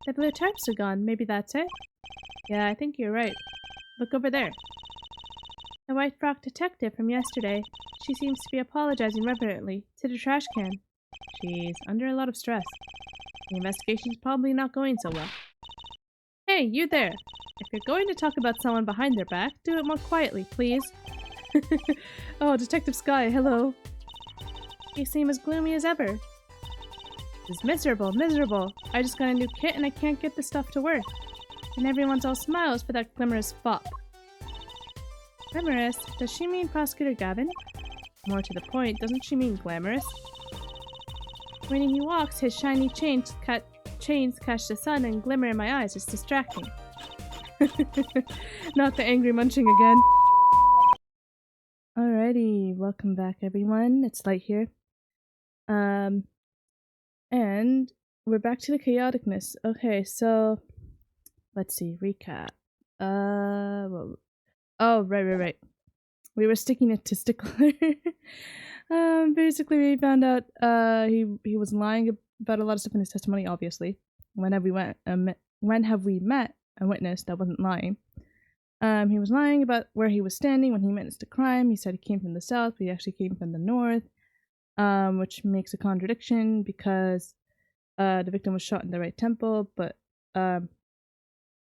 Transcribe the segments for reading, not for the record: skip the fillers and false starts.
The blue tarps are gone. Maybe that's it? Yeah, I think you're right. Look over there. The white frock detective from yesterday. She seems to be apologizing reverently to the trash can. She's under a lot of stress. The investigation's probably not going so well. Hey, you there! If you're going to talk about someone behind their back, do it more quietly, please. Oh, Detective Sky, hello. You seem as gloomy as ever. It's miserable, miserable. I just got a new kit and I can't get the stuff to work. And everyone's all smiles for that glamorous fop. Glamorous? Does she mean Prosecutor Gavin? More to the point, doesn't she mean glamorous? When he walks, his shiny chains catch the sun and glimmer in my eyes. It's distracting. Not the angry munching again. Alrighty, welcome back everyone. It's Light here. And we're back to the chaoticness. Okay, so let's see, recap. Oh, right. We were sticking it to Stickler. Basically we found out he was lying about a lot of stuff in his testimony, obviously. When have we met a witness that wasn't lying? He was lying about where he was standing when he witnessed a crime. He said he came from the south, but he actually came from the north, which makes a contradiction because the victim was shot in the right temple, but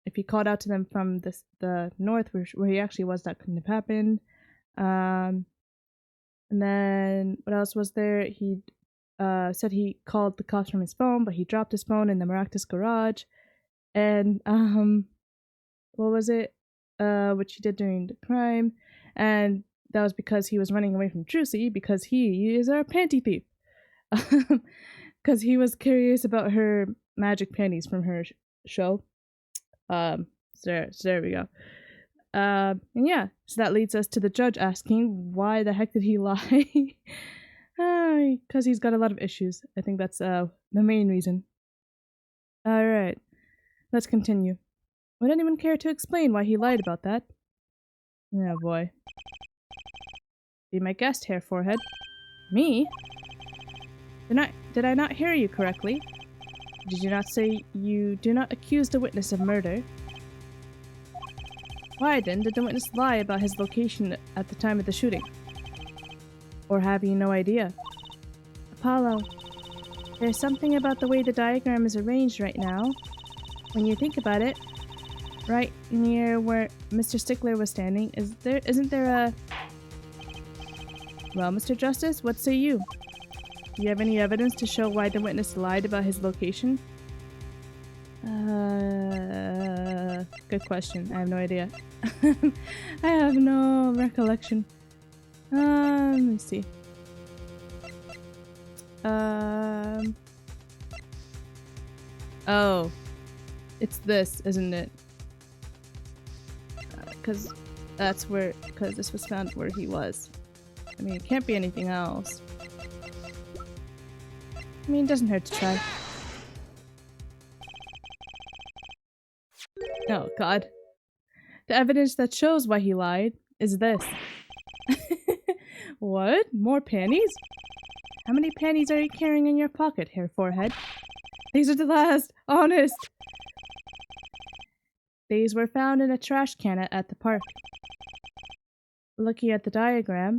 if he called out to them from the north where he actually was, that couldn't have happened. And then what else was there? He said he called the cops from his phone, but he dropped his phone in the Maractus garage. And what was it? Which he did during the crime, and that was because he was running away from Trucy because he is a panty thief. Because he was curious about her magic panties from her show. So there we go. And yeah, so that leads us to the judge asking, why the heck did he lie? Because he's got a lot of issues. I think that's the main reason. Alright, let's continue. Would anyone care to explain why he lied about that? Oh boy. Be my guest, Hair Forehead. Me? Did I not hear you correctly? Did you not say you do not accuse the witness of murder? Why then did the witness lie about his location at the time of the shooting? Or have you no idea? Apollo, there's something about the way the diagram is arranged right now. When you think about it, right near where Mr. Stickler was standing, isn't there a... Well, Mr. Justice, what say you? Do you have any evidence to show why the witness lied about his location? Good question. I have no idea. I have no recollection. Let me see. Oh. It's this, isn't it? Because this was found where he was. I mean, it can't be anything else. I mean, it doesn't hurt to try. Oh, God. The evidence that shows why he lied is this. What? More panties? How many panties are you carrying in your pocket, Hair Forehead? These are the last. Honest! These were found in a trash can at the park. Looking at the diagram,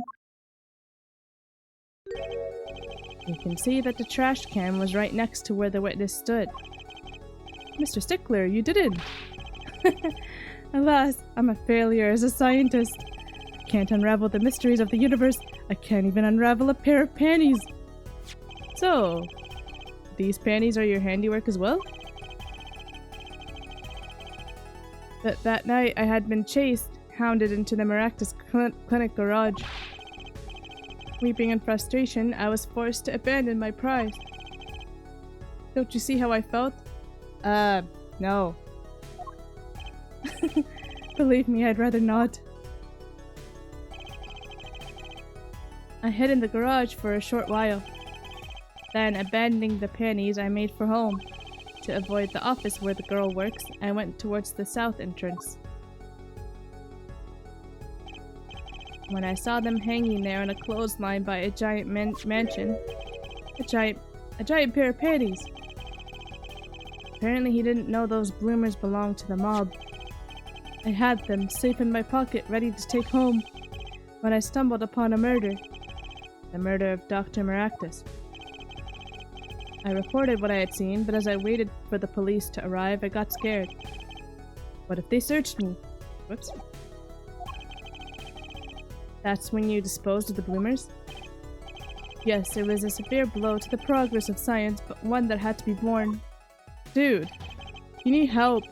you can see that the trash can was right next to where the witness stood. Mr. Stickler, you didn't! Alas, I'm a failure as a scientist. I can't unravel the mysteries of the universe. I can't even unravel a pair of panties. So, these panties are your handiwork as well? That night, I had been hounded into the Maractus clinic garage. Weeping in frustration, I was forced to abandon my prize. Don't you see how I felt? No. Believe me, I'd rather not. I hid in the garage for a short while. Then, abandoning the panties, I made for home. To avoid the office where the girl works, I went towards the south entrance. When I saw them hanging there on a clothesline by a giant mansion, a giant pair of panties. Apparently he didn't know those bloomers belonged to the mob. I had them safe in my pocket, ready to take home, when I stumbled upon a murder. The murder of Dr. Maractus. I reported what I had seen, but as I waited for the police to arrive, I got scared. What if they searched me? Whoops. That's when you disposed of the bloomers? Yes, it was a severe blow to the progress of science, but one that had to be borne. Dude, you need help.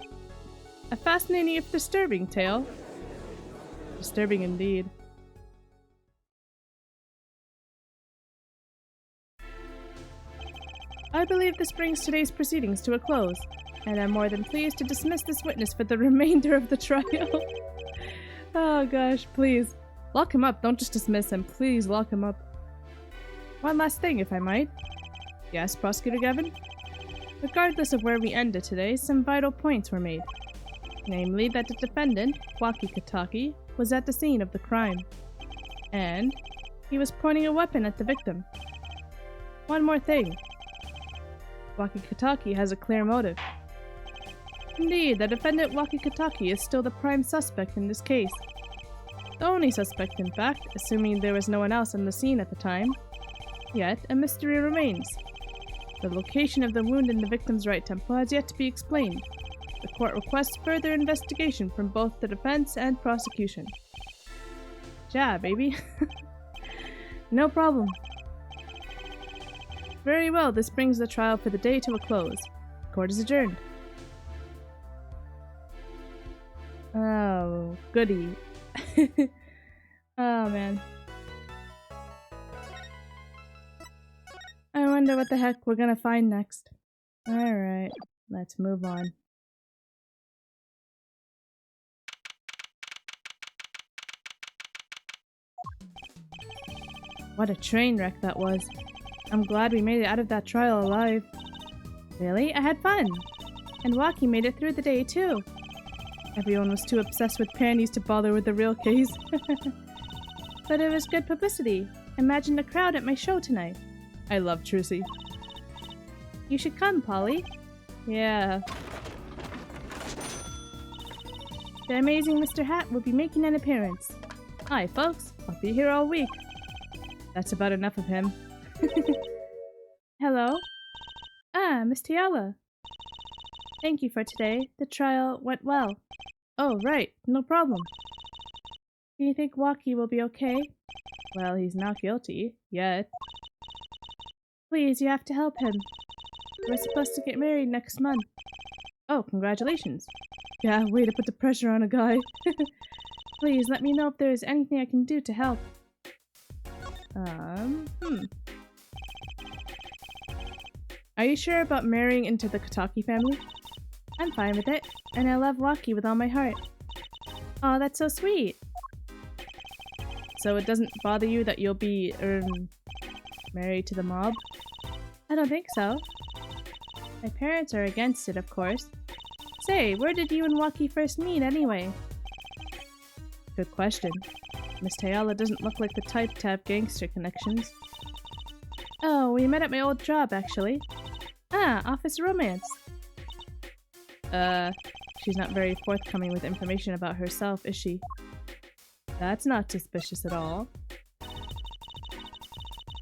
A fascinating if disturbing tale. Disturbing indeed. I believe this brings today's proceedings to a close, and I'm more than pleased to dismiss this witness for the remainder of the trial. Oh gosh, please. Lock him up, don't just dismiss him. Please lock him up. One last thing, if I might. Yes, Prosecutor Gavin? Regardless of where we ended today, some vital points were made. Namely, that the defendant, Wakikataki, was at the scene of the crime. And he was pointing a weapon at the victim. One more thing. Wakikataki has a clear motive. Indeed, the defendant Wakikataki is still the prime suspect in this case. The only suspect, in fact, assuming there was no one else on the scene at the time. Yet, a mystery remains. The location of the wound in the victim's right temple has yet to be explained. The court requests further investigation from both the defense and prosecution. Yeah, baby. No problem. Very well, this brings the trial for the day to a close. Court is adjourned. Oh, goody. Oh, man. I wonder what the heck we're gonna find next. Alright, let's move on. What a train wreck that was. I'm glad we made it out of that trial alive. Really? I had fun! And Waki made it through the day too. Everyone was too obsessed with panties to bother with the real case. But it was good publicity. Imagine the crowd at my show tonight. I love Trucy. You should come, Polly. Yeah. The amazing Mr. Hat will be making an appearance. Hi, folks. I'll be here all week. That's about enough of him. Hello? Ah, Miss Tiala. Thank you for today. The trial went well. Oh, right. No problem. Do you think Waki will be okay? Well, he's not guilty. Yet. Please, you have to help him. We're supposed to get married next month. Oh, congratulations. Yeah, way to put the pressure on a guy. Please, let me know if there is anything I can do to help. Are you sure about marrying into the Kataki family? I'm fine with it, and I love Waki with all my heart. Aw, that's so sweet. So it doesn't bother you that you'll be, married to the mob? I don't think so. My parents are against it, of course. Say, where did you and Waki first meet, anyway? Good question. Miss Tayala doesn't look like the type to have gangster connections. Oh, we met at my old job, actually. Ah, office romance. She's not very forthcoming with information about herself, is she? That's not suspicious at all.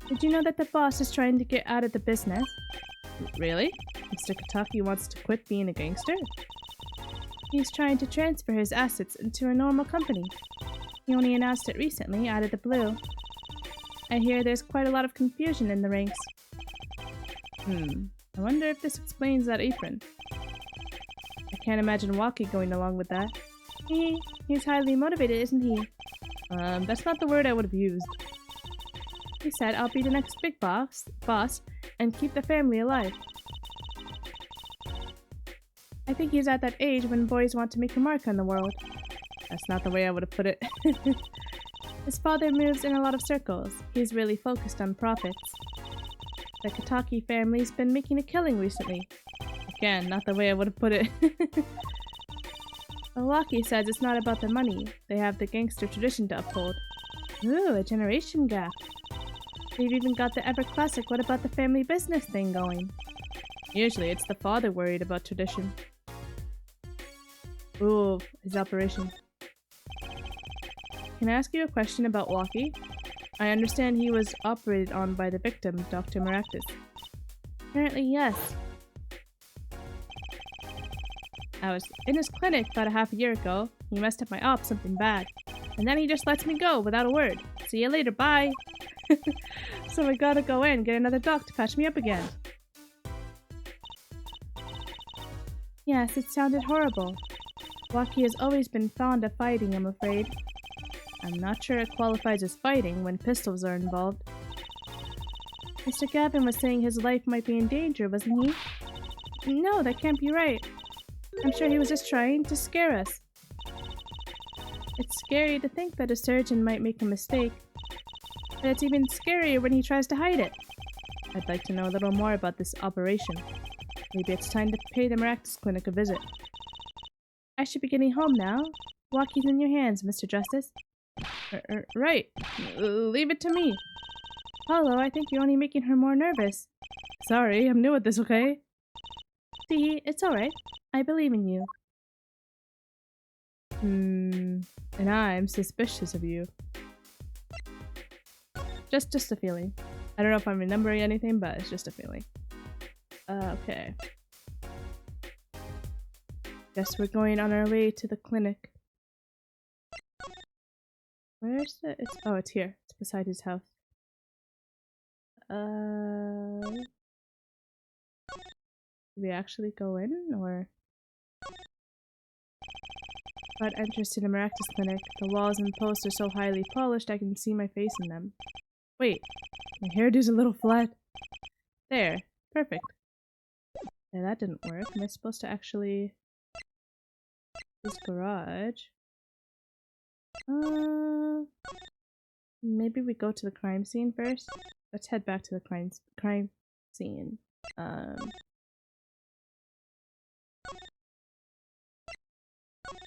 Did you know that the boss is trying to get out of the business? Really? Mr. Kataki wants to quit being a gangster? He's trying to transfer his assets into a normal company. He only announced it recently, out of the blue. I hear there's quite a lot of confusion in the ranks. I wonder if this explains that apron. I can't imagine Waki going along with that. He's highly motivated, isn't he? That's not the word I would have used. He said I'll be the next big boss, and keep the family alive. I think he's at that age when boys want to make a mark on the world. That's not the way I would have put it. His father moves in a lot of circles. He's really focused on profits. The Kataki family's been making a killing recently. Again, not the way I would have put it. Owaki says it's not about the money. They have the gangster tradition to uphold. Ooh, a generation gap. They've even got the ever-classic what about the family business thing going. Usually it's the father worried about tradition. Ooh, his operation. Can I ask you a question about Walkie? I understand he was operated on by the victim, Dr. Maractus. Apparently, yes. I was in his clinic about a half a year ago. He messed up my op something bad. And then he just lets me go without a word. See you later, bye! So I gotta go in, get another doc to patch me up again. Yes, it sounded horrible. Walkie has always been fond of fighting, I'm afraid. I'm not sure it qualifies as fighting when pistols are involved. Mr. Gavin was saying his life might be in danger, wasn't he? No, that can't be right. I'm sure he was just trying to scare us. It's scary to think that a surgeon might make a mistake. But it's even scarier when he tries to hide it. I'd like to know a little more about this operation. Maybe it's time to pay the Maractus Clinic a visit. I should be getting home now. Walkie's in your hands, Mr. Justice. Right. Leave it to me. Apollo, I think you're only making her more nervous. Sorry, I'm new at this, okay? See, it's alright. I believe in you. And I'm suspicious of you. Just a feeling. I don't know if I'm remembering anything, but it's just a feeling. Okay. Guess we're going on our way to the clinic. Where's it? It's here. It's beside his house. Did we actually go in, or? About entrance to the Maractus Clinic. The walls and posts are so highly polished I can see my face in them. Wait, my hairdo's a little flat. There, perfect. Yeah, that didn't work. Am I supposed to actually... this garage? Maybe we go to the crime scene first? Let's head back to the crime scene.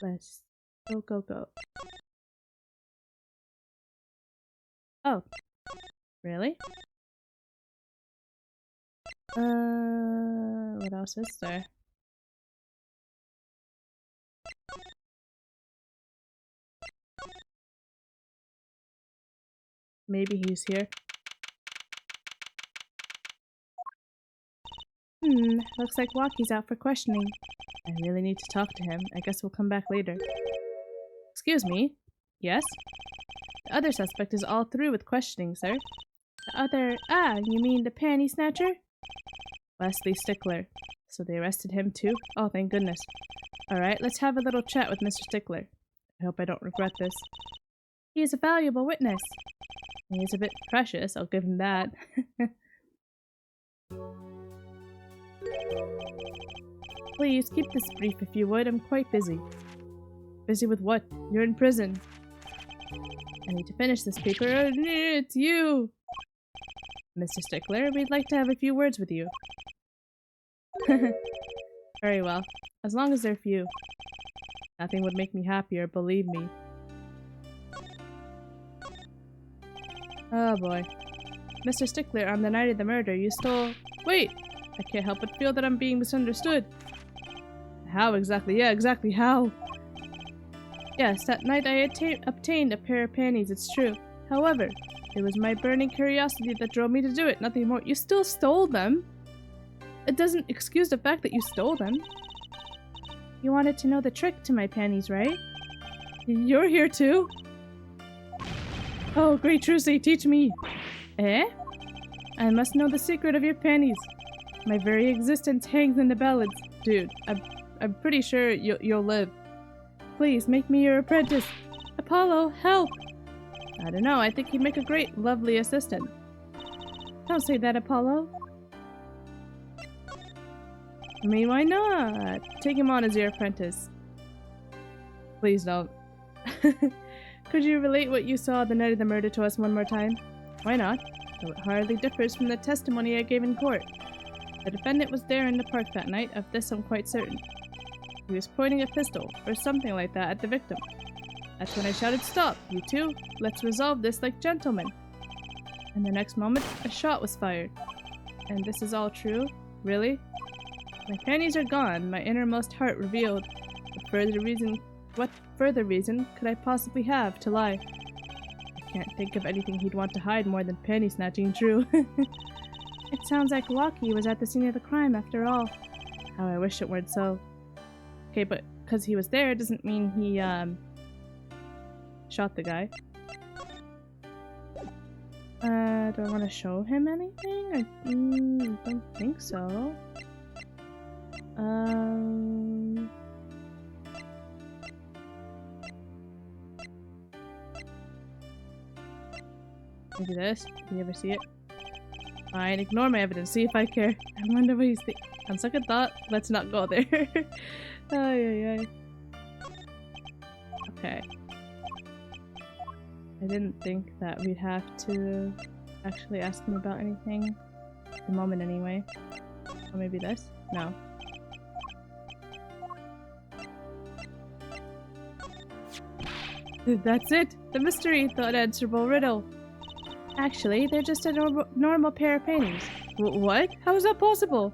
Let's go. Oh. Really? What else is there? Maybe he's here. Looks like Walkie's out for questioning. I really need to talk to him. I guess we'll come back later. Excuse me? Yes? The other suspect is all through with questioning, sir. The other... you mean the panty snatcher? Wesley Stickler. So they arrested him too? Oh, thank goodness. Alright, let's have a little chat with Mr. Stickler. I hope I don't regret this. He is a valuable witness. He is a bit precious, I'll give him that. Please, keep this brief if you would. I'm quite busy. Busy with what? You're in prison. I need to finish this paper. It's you! Mr. Stickler, we'd like to have a few words with you. Very well. As long as they're few. Nothing would make me happier, believe me. Oh boy. Mr. Stickler, on the night of the murder, you stole... Wait! I can't help but feel that I'm being misunderstood. How exactly? Yeah, exactly how? Yes, that night I obtained a pair of panties, it's true. However, it was my burning curiosity that drove me to do it, nothing more. You still stole them? It doesn't excuse the fact that you stole them. You wanted to know the trick to my panties, right? You're here too? Oh, great Trucy, teach me! Eh? I must know the secret of your panties. My very existence hangs in the balance. Dude, I'm pretty sure you'll live. Please, make me your apprentice. Apollo, help! I don't know, I think he'd make a great, lovely assistant. Don't say that, Apollo. I mean, why not? Take him on as your apprentice. Please don't. Could you relate what you saw the night of the murder to us one more time? Why not? Though it hardly differs from the testimony I gave in court. The defendant was there in the park that night, of this I'm quite certain. He was pointing a pistol, or something like that, at the victim. That's when I shouted, "Stop, you two! Let's resolve this like gentlemen!" And the next moment, a shot was fired. And this is all true? Really? My panties are gone, my innermost heart revealed. What further reason could I possibly have to lie? I can't think of anything he'd want to hide more than panty snatching, true. It sounds like Walkie was at the scene of the crime after all. How I wish it weren't so. Okay, but because he was there doesn't mean he, shot the guy. Do I want to show him anything? I don't think so. Maybe this? Can you ever see it? Fine, ignore my evidence, see if I care. I wonder what he's thinking. On second thought, let's not go there. Ay, ay, ay. Okay. I didn't think that we'd have to actually ask him about anything. At the moment, anyway. Or maybe this? No. That's it! The mystery, the unanswerable riddle! Actually, they're just a normal pair of panties. What? How is that possible?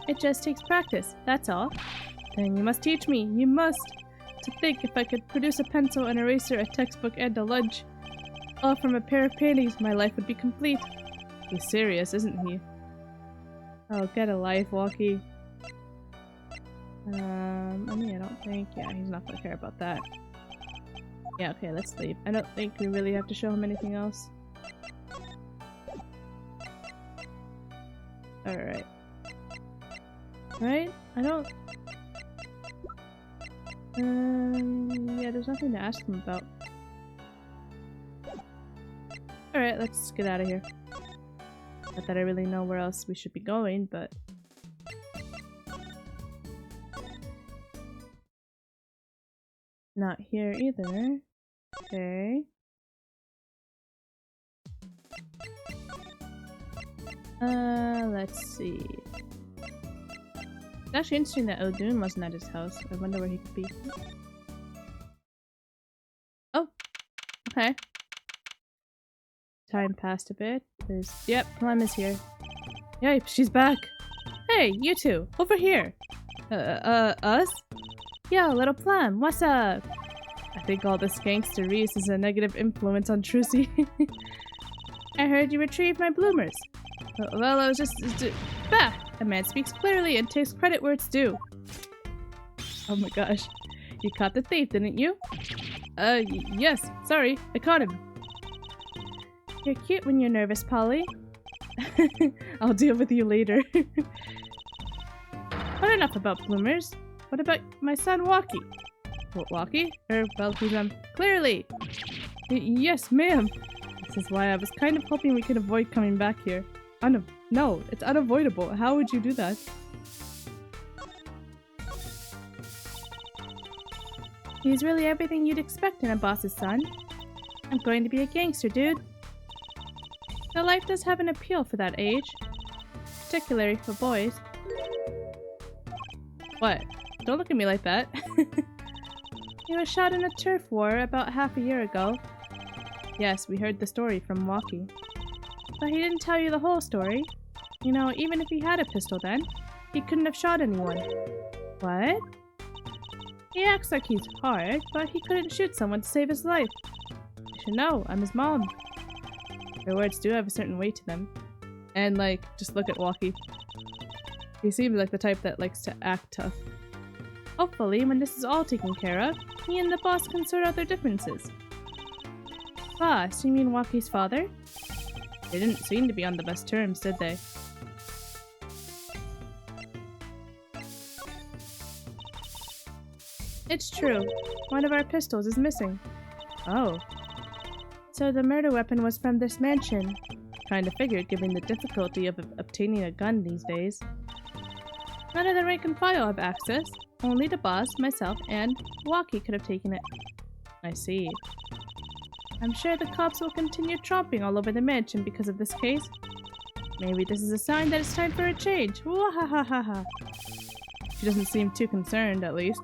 It just takes practice, that's all. Then you must teach me, you must! To think if I could produce a pencil, an eraser, a textbook, and a lunch. All from a pair of panties, my life would be complete. He's serious, isn't he? Oh, get a life, Walkie. I mean, I don't think... Yeah, he's not gonna care about that. Yeah, okay, let's leave. I don't think we really have to show him anything else. Alright. Right? I don't... yeah, there's nothing to ask them about. Alright, let's get out of here. Not that I really know where else we should be going, but... Not here either. Okay. Let's see. It's actually interesting that Odun wasn't at his house. I wonder where he could be. Oh! Okay. Time passed a bit. Yep, Plum is here. Yep, she's back! Hey, you two! Over here! Us? Yo, little Plum, what's up? I think all this gangster Reese is a negative influence on Trucy. I heard you retrieved my bloomers. Well, I was just... Bah! A man speaks clearly and takes credit where it's due. Oh my gosh. You caught the thief, didn't you? Yes. Sorry, I caught him. You're cute when you're nervous, Polly. I'll deal with you later. But enough about bloomers. What about my son, Walkie? What, Walkie? Well, he's, clearly! Yes, ma'am! This is why I was kind of hoping we could avoid coming back here. No, it's unavoidable. How would you do that? He's really everything you'd expect in a boss's son. I'm going to be a gangster, dude. The life does have an appeal for that age. Particularly for boys. What? Don't look at me like that. He was shot in a turf war about half a year ago. Yes, we heard the story from Walkie. But he didn't tell you the whole story. You know, even if he had a pistol then, he couldn't have shot anyone. What? He acts like he's hard, but he couldn't shoot someone to save his life. You should know, I'm his mom. Their words do have a certain weight to them. And like, just look at Walkie. He seems like the type that likes to act tough. Hopefully, when this is all taken care of, he and the boss can sort out their differences. Boss, you mean Walkie's father? They didn't seem to be on the best terms, did they? It's true. One of our pistols is missing. Oh. So the murder weapon was from this mansion. Kinda figured, given the difficulty of obtaining a gun these days. None of the rank and file have access. Only the boss, myself, and Walkie could have taken it. I see. I'm sure the cops will continue tromping all over the mansion because of this case. Maybe this is a sign that it's time for a change. Wahahaha. She doesn't seem too concerned, at least.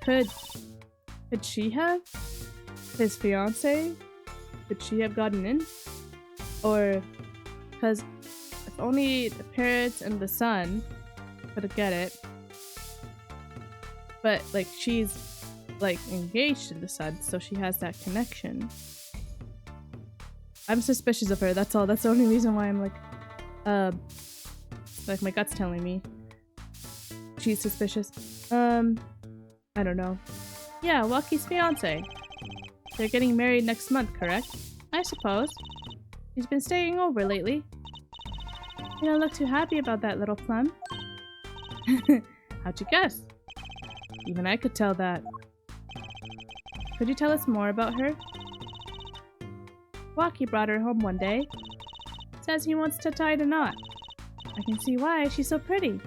Could she have? His fiancée? Could she have gotten in? Or Because if only the parents and the son could get it. But, like, she's, like, engaged to the son, so she has that connection. I'm suspicious of her, that's all. That's the only reason why I'm, like my gut's telling me she's suspicious. I don't know. Yeah, Walkie's fiance. They're getting married next month, correct? I suppose. She's been staying over lately. You don't look too happy about that, little plum. How'd you guess? Even I could tell that. Could you tell us more about her? Walkie brought her home one day. Says he wants to tie the knot. I can see why. She's so pretty.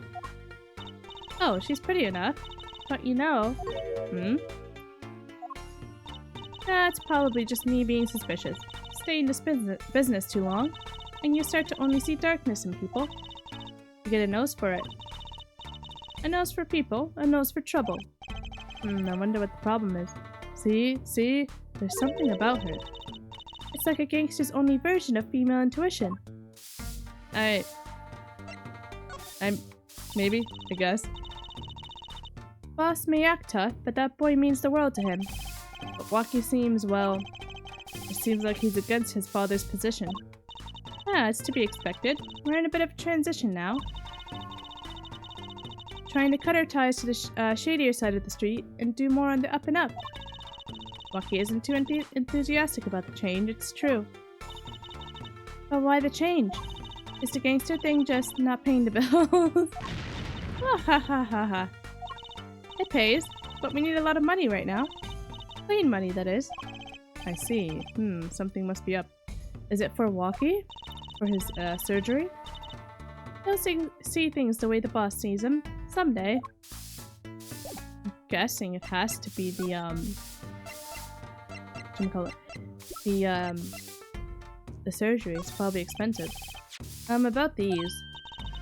Oh, she's pretty enough. But you know... That's probably just me being suspicious. Stay in this business too long, and you start to only see darkness in people. You get a nose for it. A nose for people, a nose for trouble. I wonder what the problem is. See? There's something about her. It's like a gangster's only version of female intuition. Maybe, I guess. Boss may act tough, but that boy means the world to him. But Walkie seems, well, it seems like he's against his father's position. Yeah, it's to be expected. We're in a bit of a transition now. Trying to cut our ties to the shadier side of the street and do more on the up and up. Walkie isn't too enthusiastic about the change, it's true. But why the change? Is the gangster thing just not paying the bills? Oh, ha. It pays, but we need a lot of money right now. Clean money, that is. I see. Something must be up. Is it for Walkie? For his, surgery? He'll see things the way the boss sees them. Someday. I'm guessing it has to be the, whatchamacallit? The surgery is probably expensive. About these.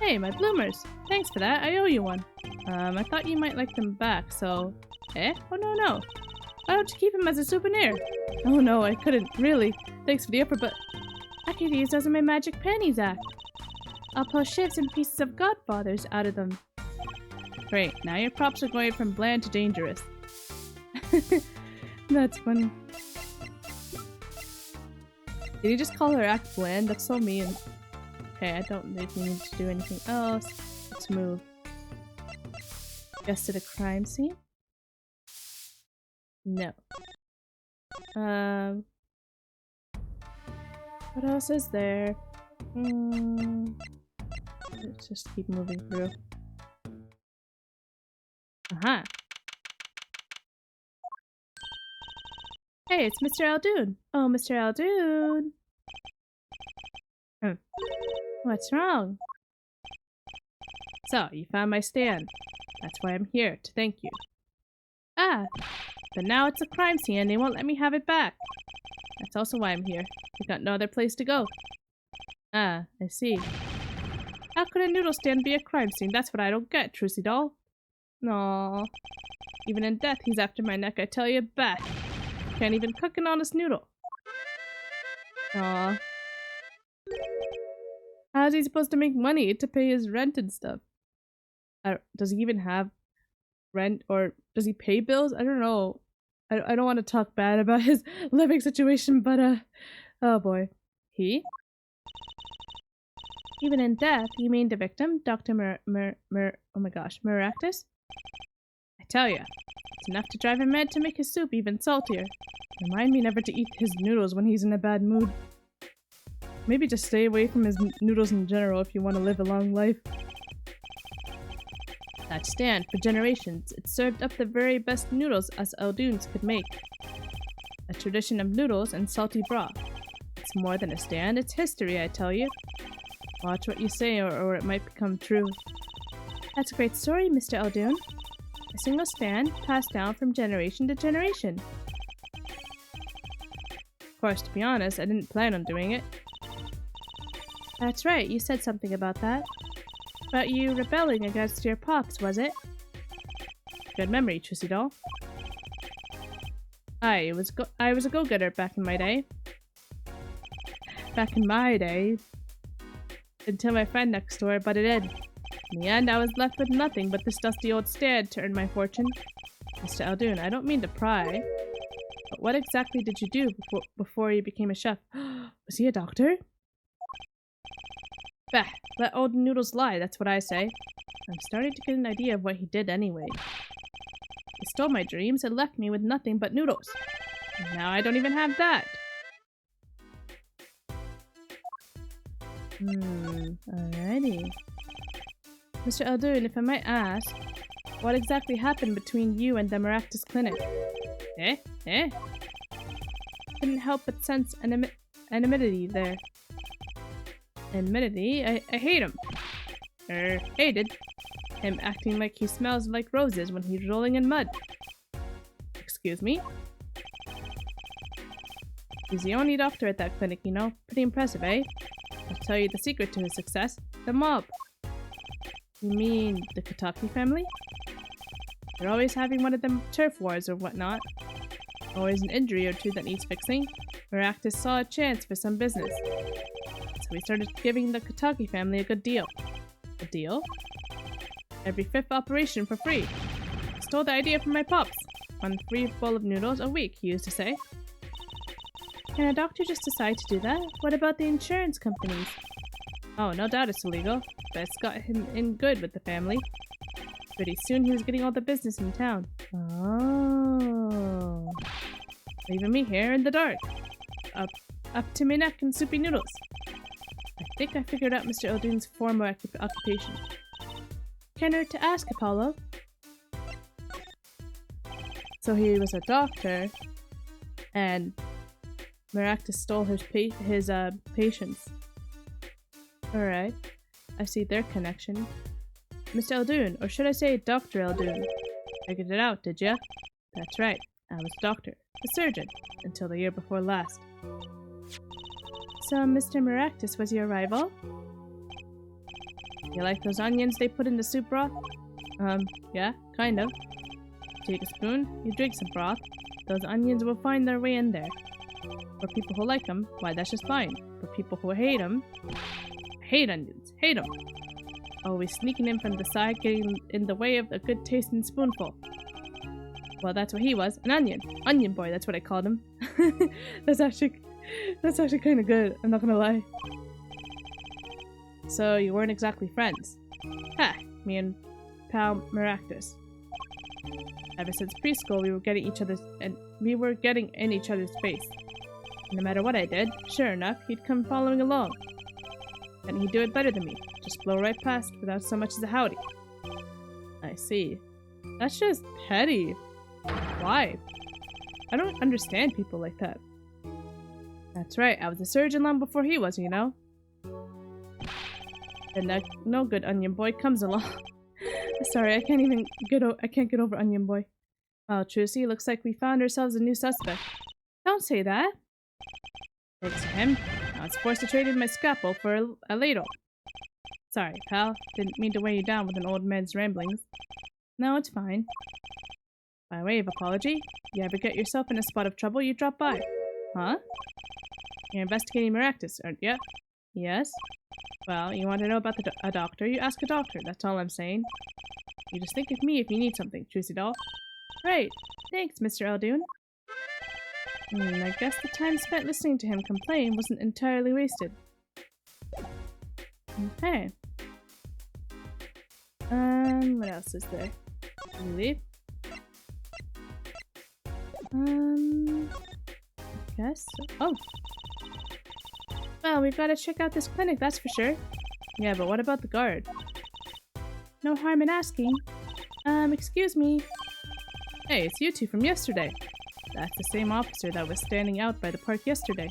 Hey, my bloomers! Thanks for that, I owe you one. I thought you might like them back, so... Eh? Oh no. Why don't you keep them as a souvenir? Oh no, I couldn't, really. Thanks for the offer, but... I could use those in my magic panties act. I'll pull shifts and pieces of godfathers out of them. Great, now your props are going from bland to dangerous. That's funny. Did you just call her act bland? That's so mean. Okay, I don't think we need to do anything else. Let's move. Guess to the crime scene? No. What else is there? Let's just keep moving through. Aha! Hey, it's Mr. Aldoon! Oh, Mr. Aldoon! What's wrong? So, you found my stand. That's why I'm here, to thank you. Ah! But now it's a crime scene and they won't let me have it back. That's also why I'm here. We've got no other place to go. Ah, I see. How could a noodle stand be a crime scene? That's what I don't get, Trucy doll. Aww. Even in death, he's after my neck, I tell you, bah! Can't even cook an honest noodle. Aww. How's he supposed to make money to pay his rent and stuff? Does he even have rent, or does he pay bills? I don't know. I don't want to talk bad about his living situation, but oh boy. He? Even in death, you mean the victim, Dr. oh my gosh, Maractus? I tell ya, it's enough to drive him mad to make his soup even saltier. Remind me never to eat his noodles when he's in a bad mood. Maybe just stay away from his noodles in general if you want to live a long life. That stand, for generations, it served up the very best noodles us Aldoons could make. A tradition of noodles and salty broth. It's more than a stand, it's history, I tell you. Watch what you say or it might become true. That's a great story, Mr. Aldoon. A single stand passed down from generation to generation. Of course, to be honest, I didn't plan on doing it. That's right, you said something about that. About you rebelling against your pops, was it? Good memory, Trucy doll. I was a go-getter back in my day. Back in my day. until my friend next door butted in. In the end, I was left with nothing but this dusty old stand to earn my fortune. Mr. Eldoon, I don't mean to pry, but what exactly did you do before you became a chef? Was he a doctor? Bah, let old Noodles lie, that's what I say. I'm starting to get an idea of what he did anyway. He stole my dreams and left me with nothing but noodles. And now I don't even have that. Alrighty. Mr. Eldoon, if I might ask, what exactly happened between you and the Maractus Clinic? Couldn't help but sense anonymity there. Anonymity? I hate him. Hated. Him acting like he smells like roses when he's rolling in mud. Excuse me? He's the only doctor at that clinic, you know. Pretty impressive, eh? I'll tell you the secret to his success. The mob. You mean the Kataki family? They're always having one of them turf wars or whatnot. Always an injury or two that needs fixing. Maractus saw a chance for some business. So we started giving the Kataki family a good deal. A deal? Every 5th operation for free. Stole the idea from my pops. 1 free bowl of noodles a week, he used to say. Can a doctor just decide to do that? What about the insurance companies? Oh, no doubt it's illegal, but it's got him in good with the family. Pretty soon he was getting all the business in town. Oh. Leaving me here in the dark. Up to my neck in soupy noodles. I think I figured out Mr. Eldoon's former occupation. Can hurt to ask, Apollo. So he was a doctor, and Maractus stole his patients. Alright, I see their connection. Mr. Eldoon, or should I say Dr. Eldoon? Figured it out, did ya? That's right, I was a doctor, a surgeon, until the year before last. So Mr. Maractus was your rival? You like those onions they put in the soup broth? Yeah, kind of. Take a spoon, you drink some broth. Those onions will find their way in there. For people who like them, why that's just fine. For people who hate them, hate onions, hate them. Always sneaking in from the side, getting in the way of a good tasting spoonful. Well, that's what he was, an onion. Onion boy, that's what I called him. That's actually kind of good, I'm not gonna lie. So you weren't exactly friends. Ha! Me and pal Maractus. Ever since preschool, we were getting in each other's face. No matter what I did, sure enough, he'd come following along. And he'd do it better than me, just blow right past without so much as a howdy. I see. That's just petty. Why? I don't understand people like that. That's right, I was a surgeon long before he was, you know? And that no good onion boy comes along. Sorry, I can't get over onion boy. Well, Trucy, looks like we found ourselves a new suspect. Don't say that. Thanks to him, I was forced to trade in my scalpel for a ladle. Sorry, pal. Didn't mean to weigh you down with an old man's ramblings. No, it's fine. By way of apology, you ever get yourself in a spot of trouble, you drop by. Huh? You're investigating Maractus, aren't you? Yes. Well, you want to know about a doctor, you ask a doctor, that's all I'm saying. You just think of me if you need something, Trucy doll. Right. Thanks, Mr. Eldoon. I guess the time spent listening to him complain wasn't entirely wasted. Okay. What else is there? Can we leave? I guess. Oh! Well, we've got to check out this clinic, that's for sure. Yeah, but what about the guard? No harm in asking. Excuse me. Hey, it's you two from yesterday. That's the same officer that was standing out by the park yesterday.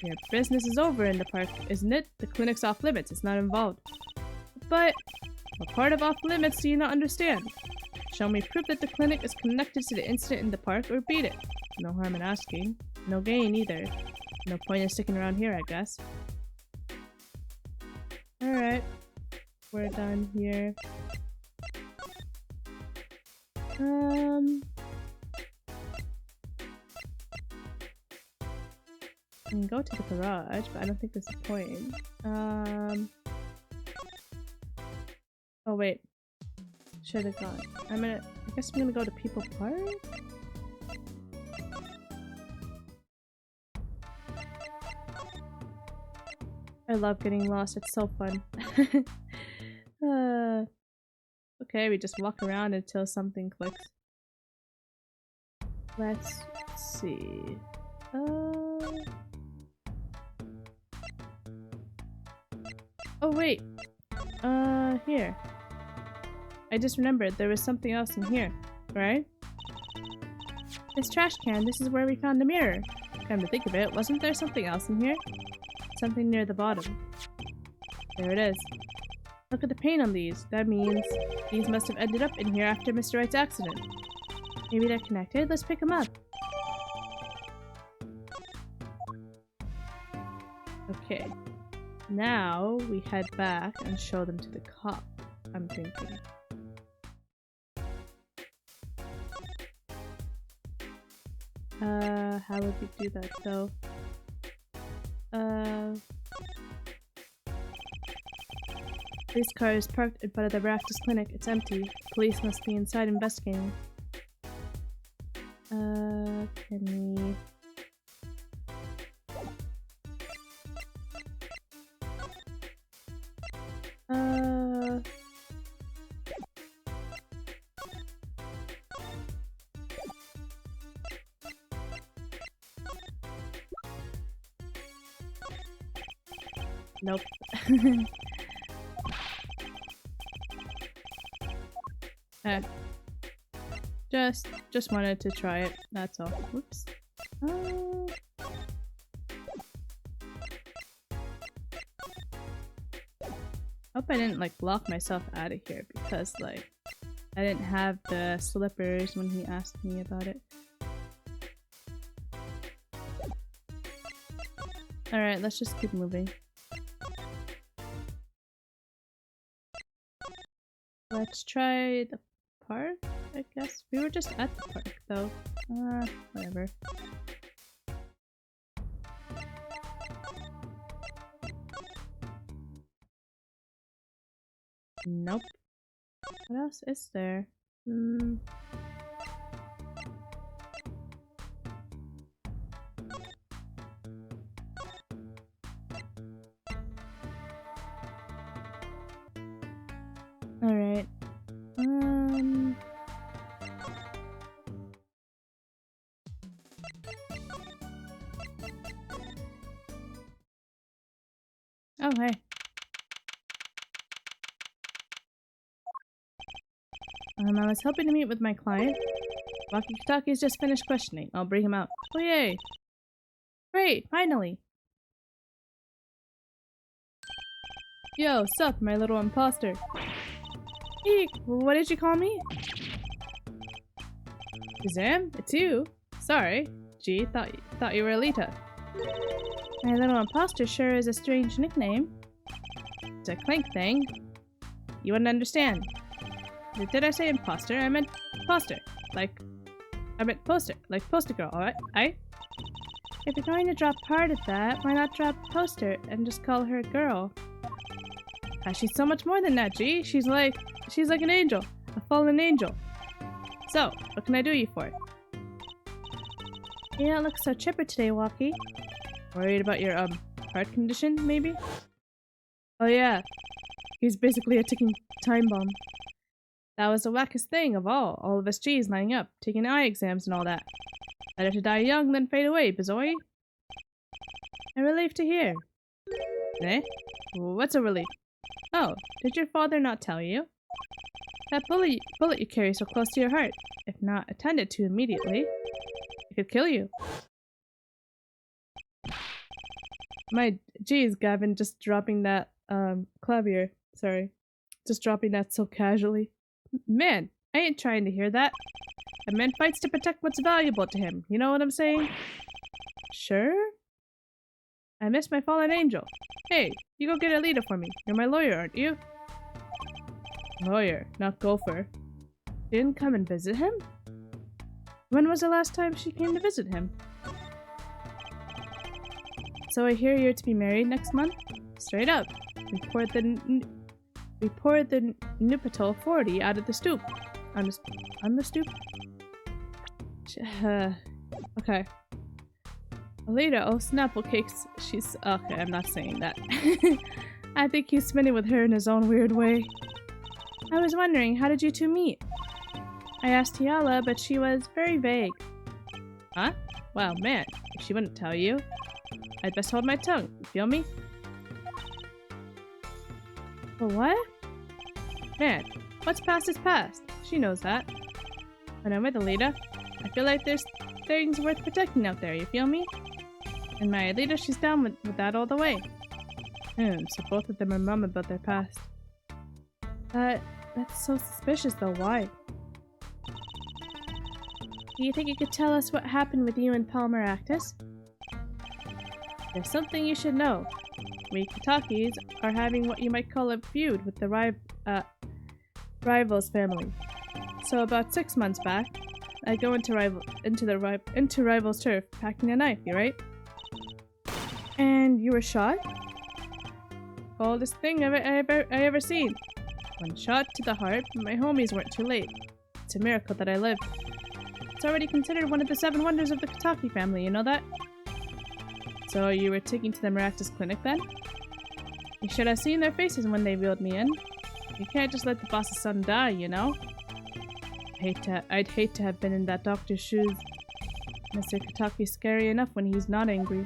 Your business is over in the park, isn't it? The clinic's off limits, it's not involved. But what part of off limits do you not understand? Show me proof that the clinic is connected to the incident in the park or beat it. No harm in asking. No gain either. No point in sticking around here, I guess. Alright. We're done here. I can go to the garage, but I don't think there's a point. Oh wait. Should have gone. I guess I'm gonna go to People Park? I love getting lost, it's so fun. Okay, we just walk around until something clicks. Let's see. Oh wait. Here. I just remembered there was something else in here, right? This trash can, this is where we found the mirror. Come to think of it, wasn't there something else in here? Something near the bottom. There it is. Look at the paint on these. That means these must have ended up in here after Mr. Wright's accident. Maybe they're connected? Let's pick them up. Okay. Now we head back and show them to the cop, I'm thinking. How would we do that though? Police car is parked in front of the Rafters Clinic. It's empty. Police must be inside investigating. Can we... Nope. Just wanted to try it, that's all. Whoops. Hope I didn't like lock myself out of here because like I didn't have the slippers when he asked me about it. Alright, let's just keep moving. Let's try the park, I guess. We were just at the park, though. Whatever. Nope. What else is there? Alright. Oh, hey. I was hoping to meet with my client. Walkie-talkie's just finished questioning. I'll bring him out. Oh, yay! Great! Finally! Yo, sup, my little imposter? Eek! What did you call me? Shazam? It's you? Sorry. Gee, thought you were Alita. My little imposter sure is a strange nickname. It's a clank thing. You wouldn't understand. Did I say imposter? I meant poster. I meant poster. Like poster girl, alright? If you're going to drop part of that, why not drop poster and just call her a girl? She's so much more than that, G. She's like an angel. A fallen angel. So, what can I do you for? You don't look so chipper today, Walkie. Worried about your, heart condition, maybe? Oh yeah. He's basically a ticking time bomb. That was the wackest thing of all of us G's lining up, taking eye exams and all that. Better to die young than fade away, Bizoi. A relief to hear. Eh? What's a relief? Oh, did your father not tell you? That bullet you carry so close to your heart, if not attended to immediately, it could kill you. My geez, Gavin, just dropping that, clavier. Sorry. Just dropping that so casually. Man, I ain't trying to hear that. A man fights to protect what's valuable to him, you know what I'm saying? Sure? I miss my fallen angel. Hey, you go get Alita for me. You're my lawyer, aren't you? Lawyer, not gopher. She didn't come and visit him? When was the last time she came to visit him? So I hear you're to be married next month? Straight up. We poured the Nupital 40 out of the stoop. On the stoop? Okay. Alita, oh Snapple Cakes. She's... Okay, I'm not saying that. I think he's spinning with her in his own weird way. I was wondering, how did you two meet? I asked Tiala, but she was very vague. Huh? Well, man, if she wouldn't tell you, I'd best hold my tongue, you feel me? But what? Man, what's past is past. She knows that. When I'm with Alita, I feel like there's things worth protecting out there, you feel me? And my Alita, she's down with that all the way. So both of them are mum about their past. That's so suspicious though, why? Do you think you could tell us what happened with you and Palmer Actus? There's something you should know. We Kitakis are having what you might call a feud with the Rivals family. So about 6 months back, I go into Rivals turf, packing a knife, you right? And you were shot? Coldest thing I ever seen. One shot to the heart, but my homies weren't too late. It's a miracle that I lived. It's already considered one of the 7 wonders of the Kitaki family, you know that? So you were taken to the Maractus clinic then? You should have seen their faces when they wheeled me in. You can't just let the boss's son die, you know? I'd hate to have been in that doctor's shoes. Mr. Kitaki's scary enough when he's not angry.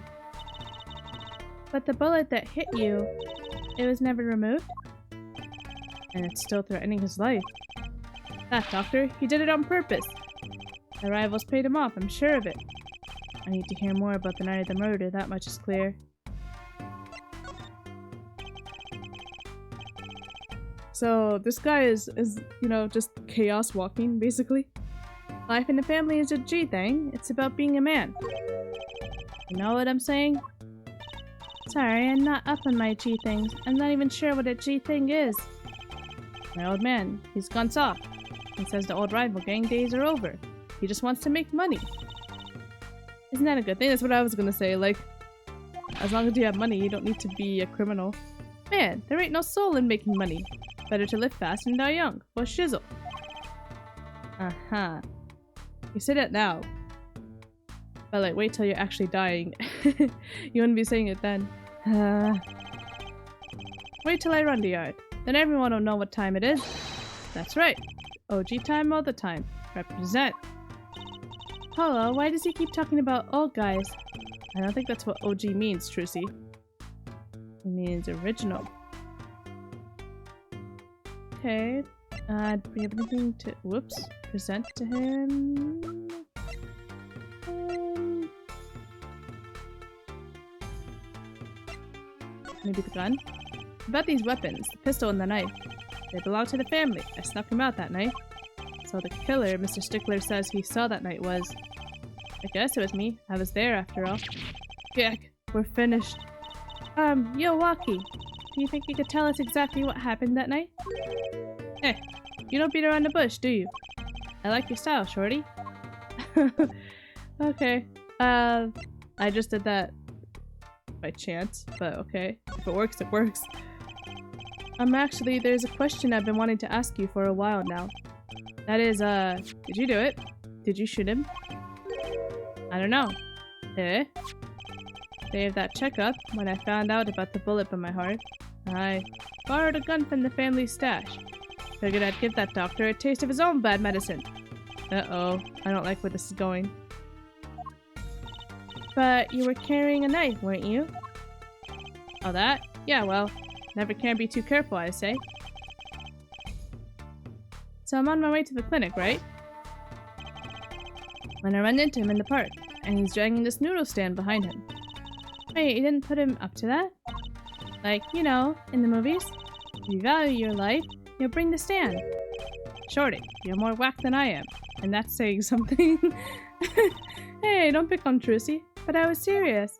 But the bullet that hit you, it was never removed? And it's still threatening his life. That doctor, he did it on purpose. The Rivals paid him off, I'm sure of it. I need to hear more about the night of the murder, that much is clear. So this guy is you know, just chaos walking, basically. Life in the family is a G thing. It's about being a man. You know what I'm saying? Sorry, I'm not up on my G things. I'm not even sure what a G thing is. My old man, he's gone soft. He says the old rival gang days are over. He just wants to make money. Isn't that a good thing? That's what I was gonna say, like, as long as you have money, you don't need to be a criminal. Man, there ain't no soul in making money. Better to live fast and die young. For shizzle. Uh-huh. You say that now. But like, wait till you're actually dying. You wouldn't be saying it then. Wait till I run the yard. Then everyone will know what time it is. That's right. OG time all the time. Represent. Hello, why does he keep talking about old guys? I don't think that's what OG means, Trucy. It means original. Okay. Do we have anything to present to him? Maybe the gun? About these weapons, the pistol and the knife. They belong to the family. I snuck them out that night. So the killer, Mr. Stickler, says he saw that night was... I guess it was me. I was there after all. Gek, we're finished. Yo, Walkie. Do you think you could tell us exactly what happened that night? Hey, you don't beat around the bush, do you? I like your style, shorty. Okay. I just did that by chance, but okay. If it works, it works. Actually, there's a question I've been wanting to ask you for a while now. That is, did you do it? Did you shoot him? I don't know. Eh? Day of that checkup, when I found out about the bullet by my heart, I borrowed a gun from the family stash. Figured I'd give that doctor a taste of his own bad medicine. Uh-oh, I don't like where this is going. But you were carrying a knife, weren't you? Oh, that? Yeah, well, never can be too careful, I say. So I'm on my way to the clinic, right? When I run into him in the park, and he's dragging this noodle stand behind him. Wait, you didn't put him up to that? Like, you know, in the movies? If you value your life, you'll bring the stand. Shorty, you're more whack than I am, and that's saying something. Hey, don't pick on Trucy, but I was serious.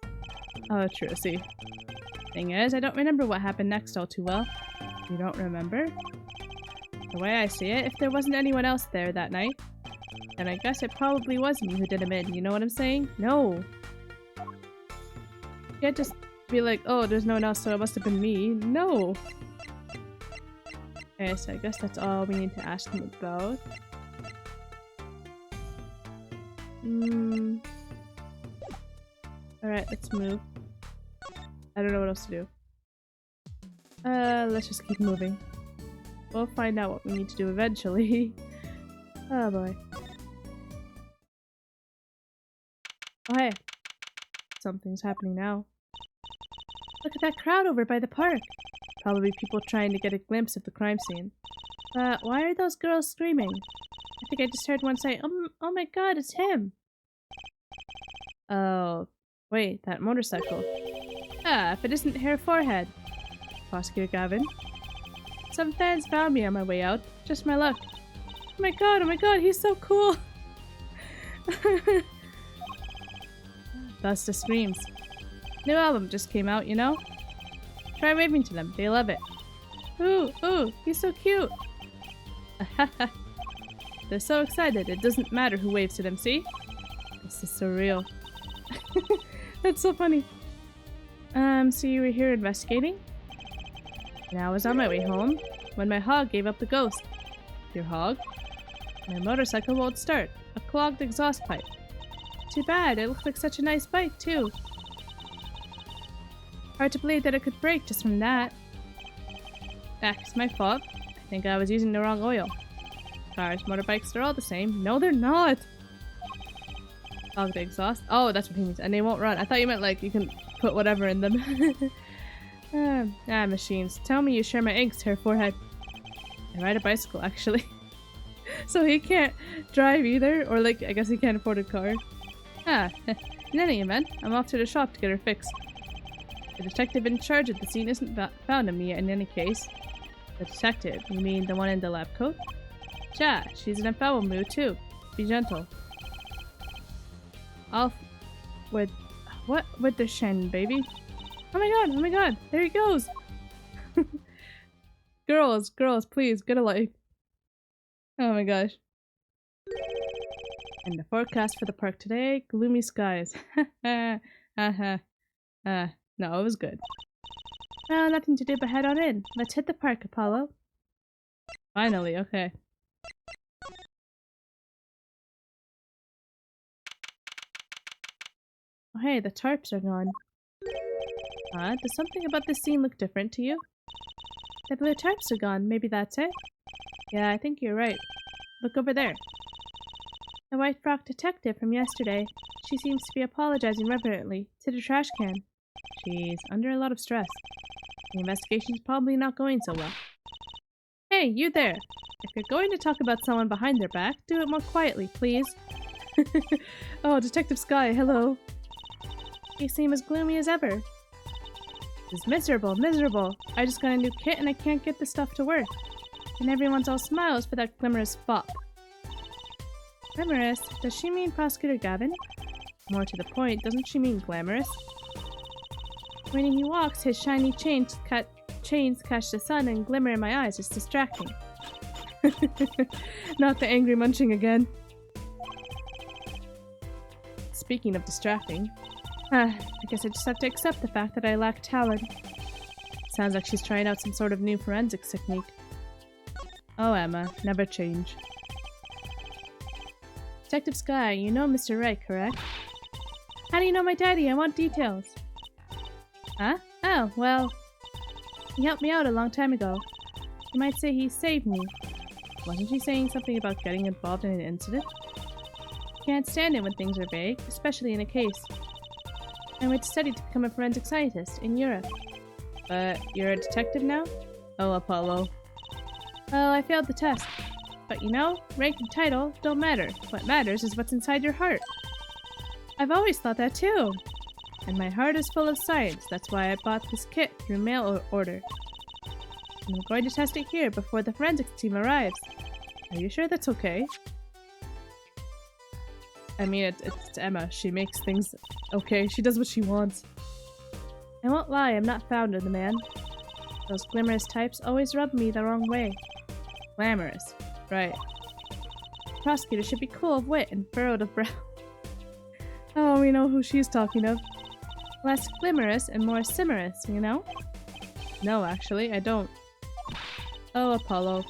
Oh, Trucy. Thing is, I don't remember what happened next all too well. You don't remember? The way I see it, if there wasn't anyone else there that night, then I guess it probably was me who did him in, you know what I'm saying? No. can't just be like, oh, there's no one else, so it must have been me. No! Okay, so I guess that's all we need to ask him about. Alright, let's move. I don't know what else to do. Let's just keep moving. We'll find out what we need to do eventually. Oh boy. Oh hey. Something's happening now. Look at that crowd over by the park. Probably people trying to get a glimpse of the crime scene. Why are those girls screaming? I think I just heard one say, oh my god, it's him! Oh, wait, that motorcycle. Ah, if it isn't Hair Forehead. Prosecutor Gavin. Some fans found me on my way out. Just my luck. Oh my god, he's so cool! Busta screams. New album just came out, you know? Try waving to them, they love it. Ooh, he's so cute! They're so excited, it doesn't matter who waves to them, see? This is so real. That's so funny. So you were here investigating? And I was on my way home when my hog gave up the ghost. Your hog? My motorcycle won't start. A clogged exhaust pipe. Too bad, it looked like such a nice bike, too. Hard to believe that it could break just from that. It's my fault. I think I was using the wrong oil. Cars, motorbikes, they're all the same. No, they're not! Clogged exhaust? Oh, that's what he means. And they won't run. I thought you meant like you can put whatever in them. Machines. Tell me you share my inks, Hair Forehead. I ride a bicycle, actually. So he can't drive either, or like, I guess he can't afford a car. In any event, I'm off to the shop to get her fixed. The detective in charge of the scene isn't found in me in any case. The detective? You mean the one in the lab coat? Ja, she's in a foul mood too. Be gentle. What with the Shen, baby? Oh my god, there he goes! Girls, please, get a life. Oh my gosh. And the forecast for the park today, gloomy skies. No, it was good. Well, nothing to do but head on in. Let's hit the park, Apollo. Finally, okay. Oh hey, the tarps are gone. Does something about this scene look different to you? The blue tarps are gone, maybe that's it? Yeah, I think you're right. Look over there. The white frock detective from yesterday. She seems to be apologizing reverently to the trash can. She's under a lot of stress. The investigation's probably not going so well. Hey, you there! If you're going to talk about someone behind their back, do it more quietly, please. Oh, Detective Sky, hello. You seem as gloomy as ever. This is miserable. I just got a new kit and I can't get the stuff to work. And everyone's all smiles for that glamorous fop. Glamorous? Does she mean Prosecutor Gavin? More to the point, doesn't she mean glamorous? When he walks, his shiny chains catch the sun and glimmer in my eyes. It's distracting. Not the angry munching again. Speaking of distracting, I guess I just have to accept the fact that I lack talent. Sounds like she's trying out some sort of new forensics technique. Oh, Emma, never change. Detective Sky, you know Mr. Wright, correct? How do you know my daddy? I want details. Huh? Oh, well, he helped me out a long time ago. You might say he saved me. Wasn't he saying something about getting involved in an incident? Can't stand it when things are vague, especially in a case. I went to study to become a forensic scientist in Europe. But you're a detective now? Oh, Apollo. Well, I failed the test. But you know, rank and title don't matter. What matters is what's inside your heart. I've always thought that too. And my heart is full of science. That's why I bought this kit through mail order. And I'm going to test it here before the forensics team arrives. Are you sure that's okay? I mean, it's Emma. She makes things okay. She does what she wants. I won't lie, I'm not fond of the man. Those glamorous types always rub me the wrong way. Glamorous. Right. The prosecutor should be cool of wit and furrowed of brow. Oh, we know who she's talking of. Less glimmerous and more simmerous, you know? No, actually, I don't. Oh, Apollo.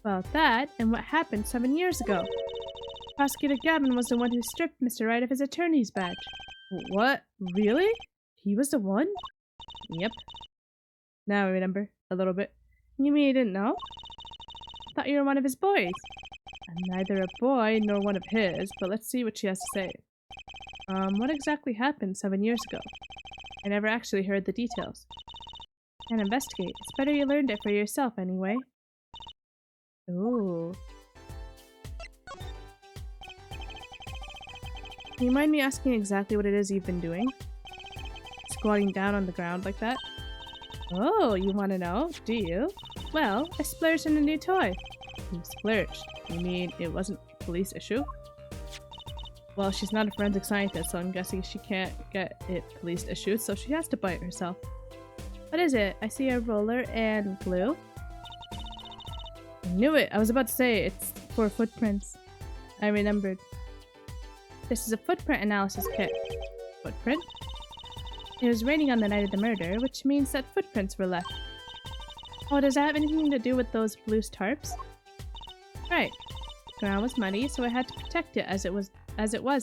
About that, and what happened 7 years ago. Prosecutor Gavin was the one who stripped Mr. Wright of his attorney's badge. What? Really? He was the one? Yep. Now I remember. A little bit. You mean you didn't know? Thought you were one of his boys. I'm neither a boy nor one of his, but let's see what she has to say. What exactly happened 7 years ago? I never actually heard the details. Can't investigate. It's better you learned it for yourself anyway. Ooh. Do you mind me asking exactly what it is you've been doing? Squatting down on the ground like that? Oh, you want to know? Do you? Well, I splurged on a new toy. You splurged? You mean it wasn't a police issue? Well, she's not a forensic scientist, so I'm guessing she can't get it police issued, so she has to buy it herself. What is it? I see a roller and glue. I knew it! I was about to say it's for footprints. I remembered. This is a footprint analysis kit. Footprint? It was raining on the night of the murder, which means that footprints were left. Oh, does that have anything to do with those blue tarps? Right. The ground was muddy, so I had to protect it as it was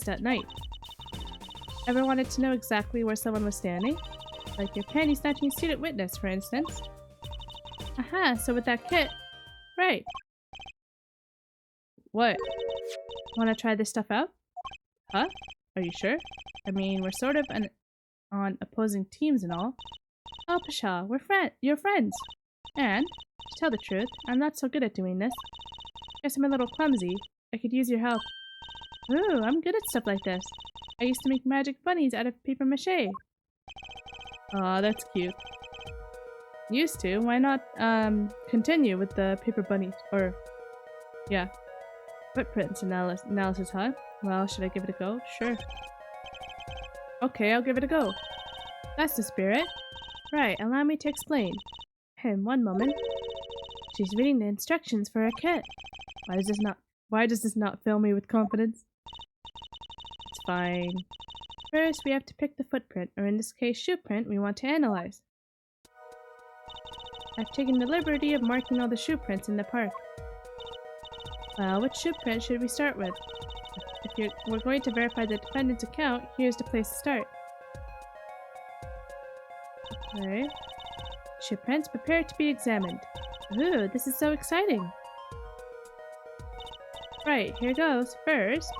that night. Ever wanted to know exactly where someone was standing? Like your panty snatching student witness, for instance. Aha, so with that kit... Right. What? Wanna try this stuff out? Huh? Are you sure? I mean, we're sort of on opposing teams and all. Oh, Pshaw, you're friends. And, to tell the truth, I'm not so good at doing this. Guess I'm a little clumsy. I could use your help. Ooh, I'm good at stuff like this. I used to make magic bunnies out of paper mache. Aw, that's cute. Used to? Why not, continue with the paper bunnies? Or, yeah. Footprints analysis, huh? Well, should I give it a go? Sure. Okay, I'll give it a go. That's the spirit. Right, allow me to explain. One moment. She's reading the instructions for her kit. Why does this not fill me with confidence? It's fine. First, we have to pick the footprint, or in this case, shoe print, we want to analyze. I've taken the liberty of marking all the shoe prints in the park. Well, which shoe print should we start with? We're going to verify the defendant's account, here's the place to start. Okay. Shoe prints prepare to be examined. Ooh, this is so exciting! Right, here goes. First,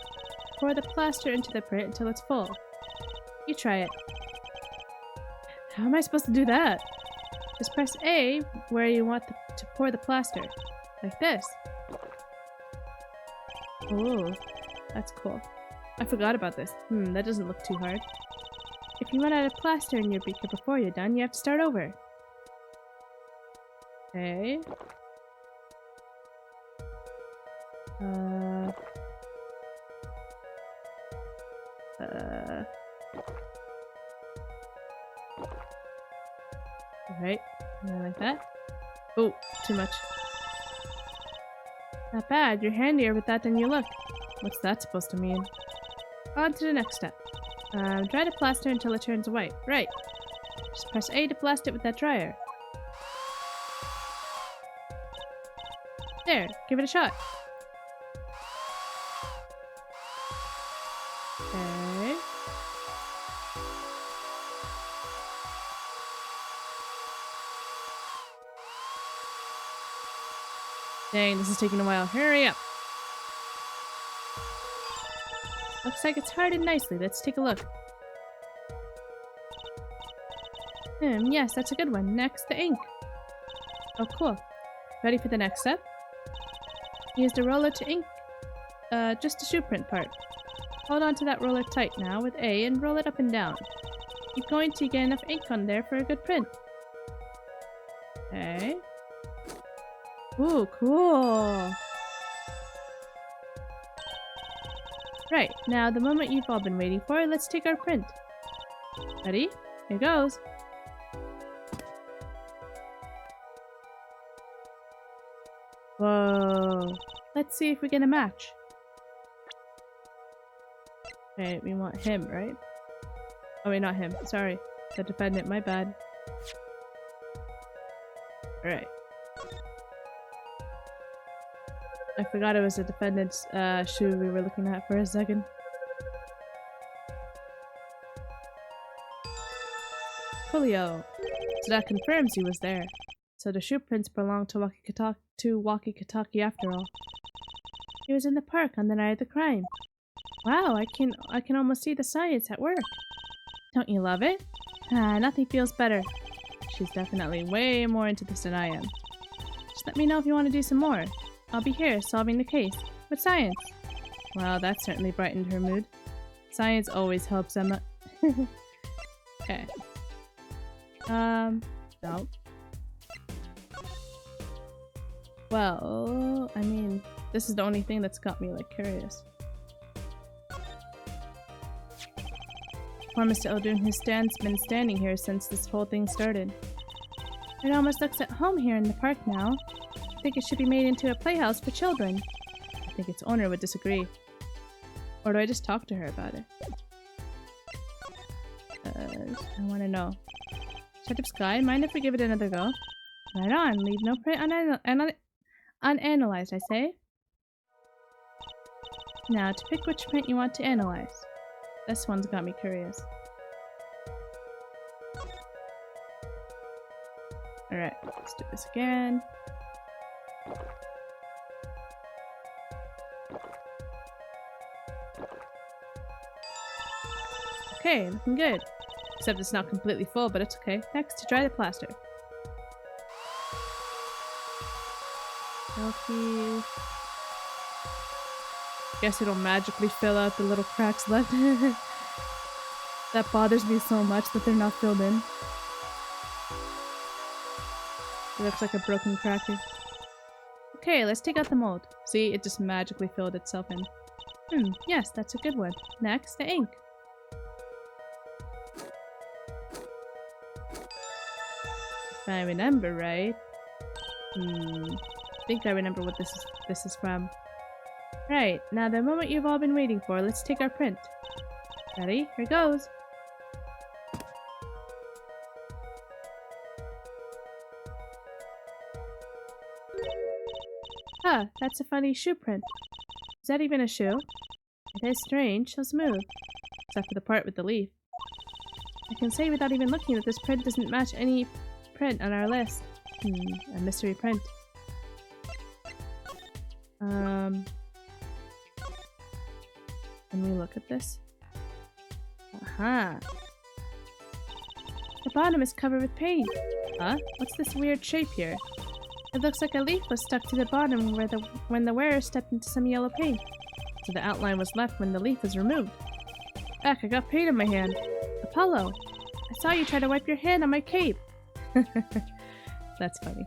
pour the plaster into the print until it's full. You try it. How am I supposed to do that? Just press A where you want to pour the plaster. Like this. Oh, that's cool. I forgot about this. That doesn't look too hard. If you run out of plaster in your beaker before you're done, you have to start over. Okay. Alright, and then like that. Oh, too much. Not bad, you're handier with that than you look. What's that supposed to mean? On to the next step. Dry the plaster until it turns white. Right. Just press A to blast it with that dryer. There, give it a shot. Okay. Dang, this is taking a while. Hurry up! Looks like it's hardened nicely. Let's take a look. Yes, that's a good one. Next, the ink. Oh, cool. Ready for the next step? Use the roller to ink just the shoe print part. Hold on to that roller tight now with A and roll it up and down. Keep going till you get enough ink on there for a good print. Okay. Ooh, cool! Right, now the moment you've all been waiting for, let's take our print. Ready? Here goes! Whoa! Let's see if we get a match. Okay, we want him, right? Oh wait, not him. Sorry. The defendant, my bad. Alright. I forgot it was the defendant's shoe we were looking at for a second. Coolio. So that confirms he was there. So the shoe prints belonged to Walkie-Talkie after all. He was in the park on the night of the crime. Wow, I can almost see the science at work. Don't you love it? Ah, nothing feels better. She's definitely way more into this than I am. Just let me know if you want to do some more. I'll be here solving the case. With science. Wow, that certainly brightened her mood. Science always helps Emma. Okay. No. Well, I mean, this is the only thing that's got me, like, curious. Poor Mr. Eldoon, his stand's been standing here since this whole thing started. It almost looks at home here in the park now. I think it should be made into a playhouse for children. I think its owner would disagree. Or do I just talk to her about it? I want to know. Shut up, Sky. Mind if we give it another go? Right on. Leave no print unanalyzed, I say. Now, to pick which print you want to analyze. This one's got me curious. Alright, let's do this again. Okay, looking good. Except it's not completely full, but it's okay. Next, to dry the plaster. Selfie. Guess it'll magically fill out the little cracks left. That bothers me so much that they're not filled in. It looks like a broken cracker. Okay, let's take out the mold. See, it just magically filled itself in. Yes, that's a good one. Next, the ink. If I remember right. I think I remember what this is from. Right, now the moment you've all been waiting for, let's take our print. Ready? Here goes! Huh, that's a funny shoe print. Is that even a shoe? It is strange, so smooth. Except for the part with the leaf. I can say without even looking that this print doesn't match any print on our list. A mystery print. Can we look at this? Aha! The bottom is covered with paint. Huh? What's this weird shape here? It looks like a leaf was stuck to the bottom when the wearer stepped into some yellow paint. So the outline was left when the leaf was removed. Heck, I got paint on my hand. Apollo! I saw you try to wipe your hand on my cape! That's funny.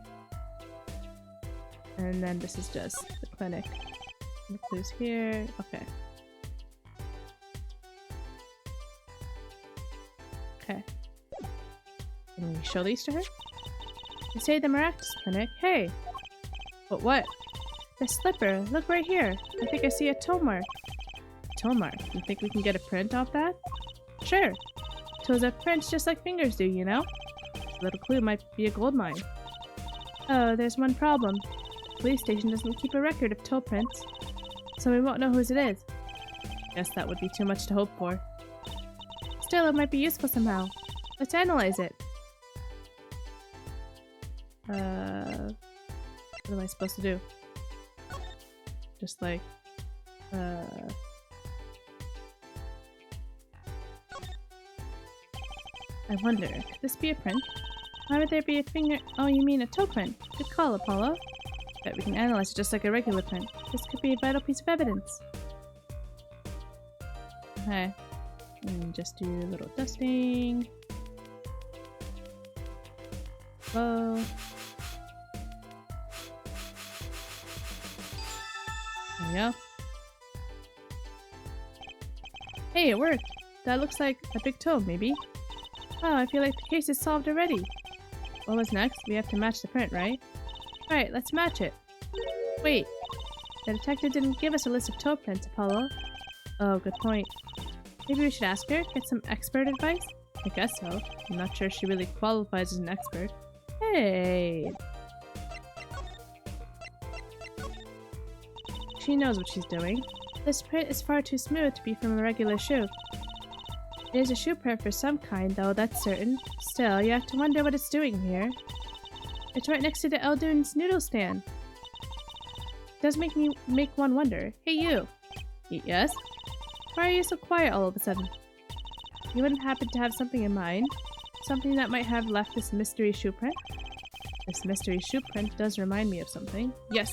And then this is just the clinic. The clues here. Okay. Okay. Can we show these to her? You say the Miraculous Clinic. Hey! But what? The slipper. Look right here. I think I see a toe mark. Toe mark? You think we can get a print off that? Sure. Toes have prints just like fingers do, you know? This little clue might be a gold mine. Oh, there's one problem. The police station doesn't keep a record of toe prints, so we won't know whose it is. Guess that would be too much to hope for. Still, it might be useful somehow. Let's analyze it. What am I supposed to do? Just like, I wonder, could this be a print? Why would there be a finger? Oh, you mean a toe print? Good call, Apollo. Bet we can analyze it just like a regular print. This could be a vital piece of evidence. Okay. And just do a little dusting. Whoa. There we go. Hey, it worked! That looks like a big toe, maybe? Oh, I feel like the case is solved already. What was next? We have to match the print, right? Right, let's match it. Wait. The detective didn't give us a list of toe prints, Apollo. Oh, good point. Maybe we should ask her, get some expert advice? I guess so. I'm not sure she really qualifies as an expert. Hey! She knows what she's doing. This print is far too smooth to be from a regular shoe. It is a shoe print for some kind, though, that's certain. Still, you have to wonder what it's doing here. It's right next to the Eldoon's noodle stand. It does make one wonder. Hey, you! Yes? Why are you so quiet all of a sudden? You wouldn't happen to have something in mind? Something that might have left this mystery shoe print? This mystery shoe print does remind me of something. Yes!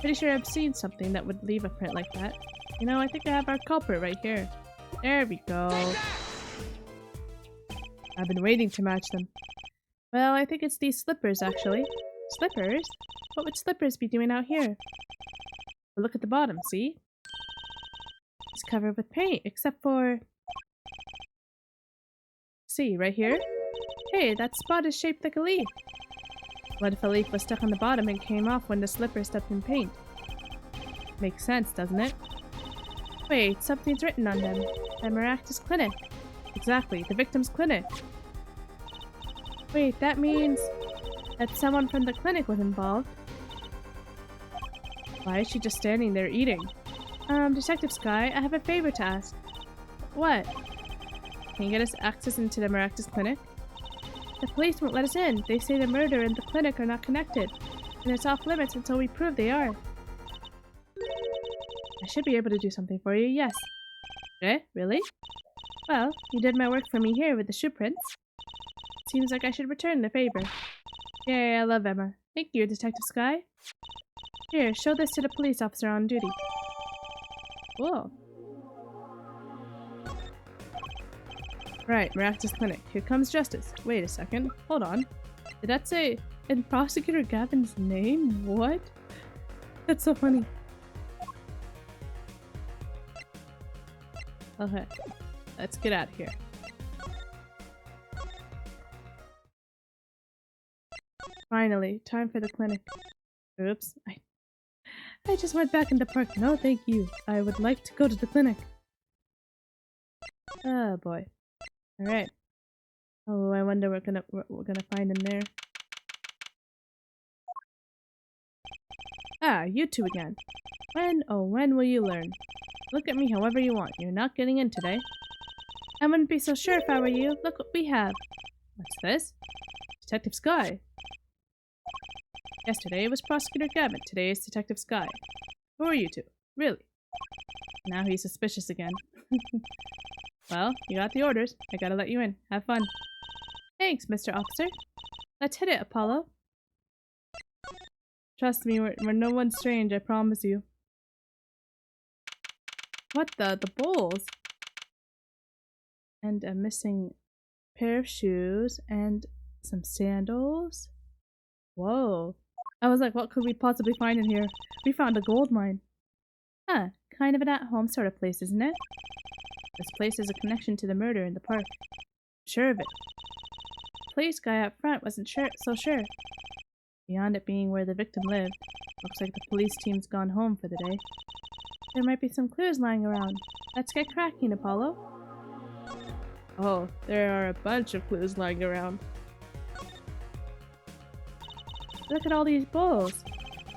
Pretty sure I've seen something that would leave a print like that. You know, I think I have our culprit right here. There we go. I've been waiting to match them. Well, I think it's these slippers, actually. Slippers? What would slippers be doing out here? But look at the bottom, see? It's covered with paint, except for... See, right here? Hey, that spot is shaped like a leaf. What if a leaf was stuck on the bottom and came off when the slipper stepped in paint? Makes sense, doesn't it? Wait, something's written on them. The Maractus Clinic. Exactly, the victim's clinic. Wait, that means that someone from the clinic was involved. Why is she just standing there eating? Detective Sky, I have a favor to ask. What? Can you get us access into the Maractus Clinic? The police won't let us in. They say the murder and the clinic are not connected, and it's off limits until we prove they are. I should be able to do something for you, yes. Eh? Really? Well, you did my work for me here with the shoe prints. Seems like I should return the favor. Yay, I love Emma. Thank you, Detective Sky. Here, show this to the police officer on duty. Cool. Right, Maractus Clinic. Here comes justice. Wait a second. Hold on. Did that say in Prosecutor Gavin's name? What? That's so funny. Okay. Let's get out of here. Finally, time for the clinic. Oops. I just went back in the park. No, thank you. I would like to go to the clinic. Oh boy. Alright. Oh, I wonder what we're gonna find in there. Ah, you two again. When will you learn? Look at me however you want. You're not getting in today. I wouldn't be so sure if I were you. Look what we have. What's this? Detective Sky. Yesterday it was Prosecutor Gavin. Today is Detective Sky. Who are you two? Really? Now he's suspicious again. Well, you got the orders. I gotta let you in. Have fun. Thanks, Mr. Officer. Let's hit it, Apollo. Trust me, we're no one strange, I promise you. What the bowls? And a missing pair of shoes and some sandals. Whoa. I was like, what could we possibly find in here? We found a gold mine. Huh, kind of an at-home sort of place, isn't it? This place has a connection to the murder in the park. Sure of it. The police guy up front wasn't so sure. Beyond it being where the victim lived, looks like the police team's gone home for the day. There might be some clues lying around. Let's get cracking, Apollo. Oh, there are a bunch of clues lying around. Look at all these bowls.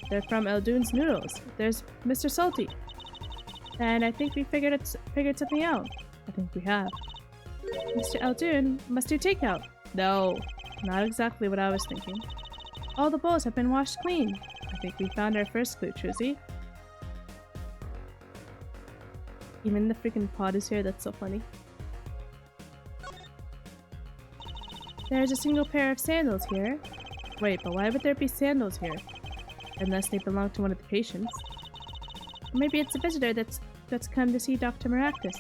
They're from Eldoon's Noodles. There's Mr. Salty. And I think we figured something out. I think we have. Mr. Eldoon must do takeout. No, not exactly what I was thinking. All the bowls have been washed clean. I think we found our first clue, Trucy. Even the freaking pot is here, that's so funny. There's a single pair of sandals here. Wait, but why would there be sandals here? Unless they belong to one of the patients. Or maybe it's a visitor that's come to see Dr. Maractus.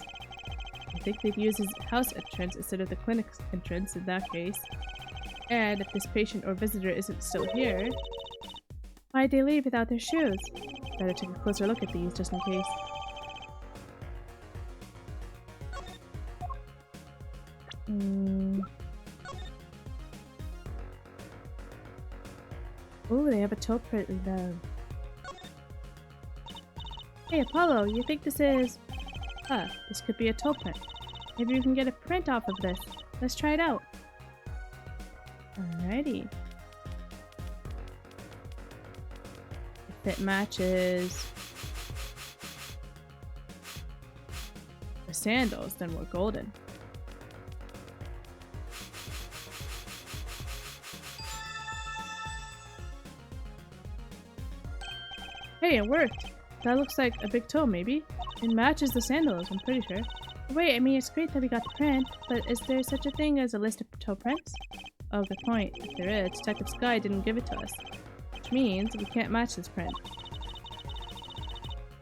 I think they'd use his house entrance instead of the clinic's entrance in that case. And if this patient or visitor isn't still here, why'd they leave without their shoes? Better take a closer look at these just in case. Ooh, they have a toe print in them. Hey Apollo, you think this is... Huh, this could be a toe print. Maybe we can get a print off of this. Let's try it out. Alrighty. If it matches the sandals, then we're golden. Hey, it worked! That looks like a big toe, maybe? It matches the sandals, I'm pretty sure. Wait, I mean, it's great that we got the print, but is there such a thing as a list of toe prints? Oh, good point. If there is, Detective Sky didn't give it to us. Which means we can't match this print.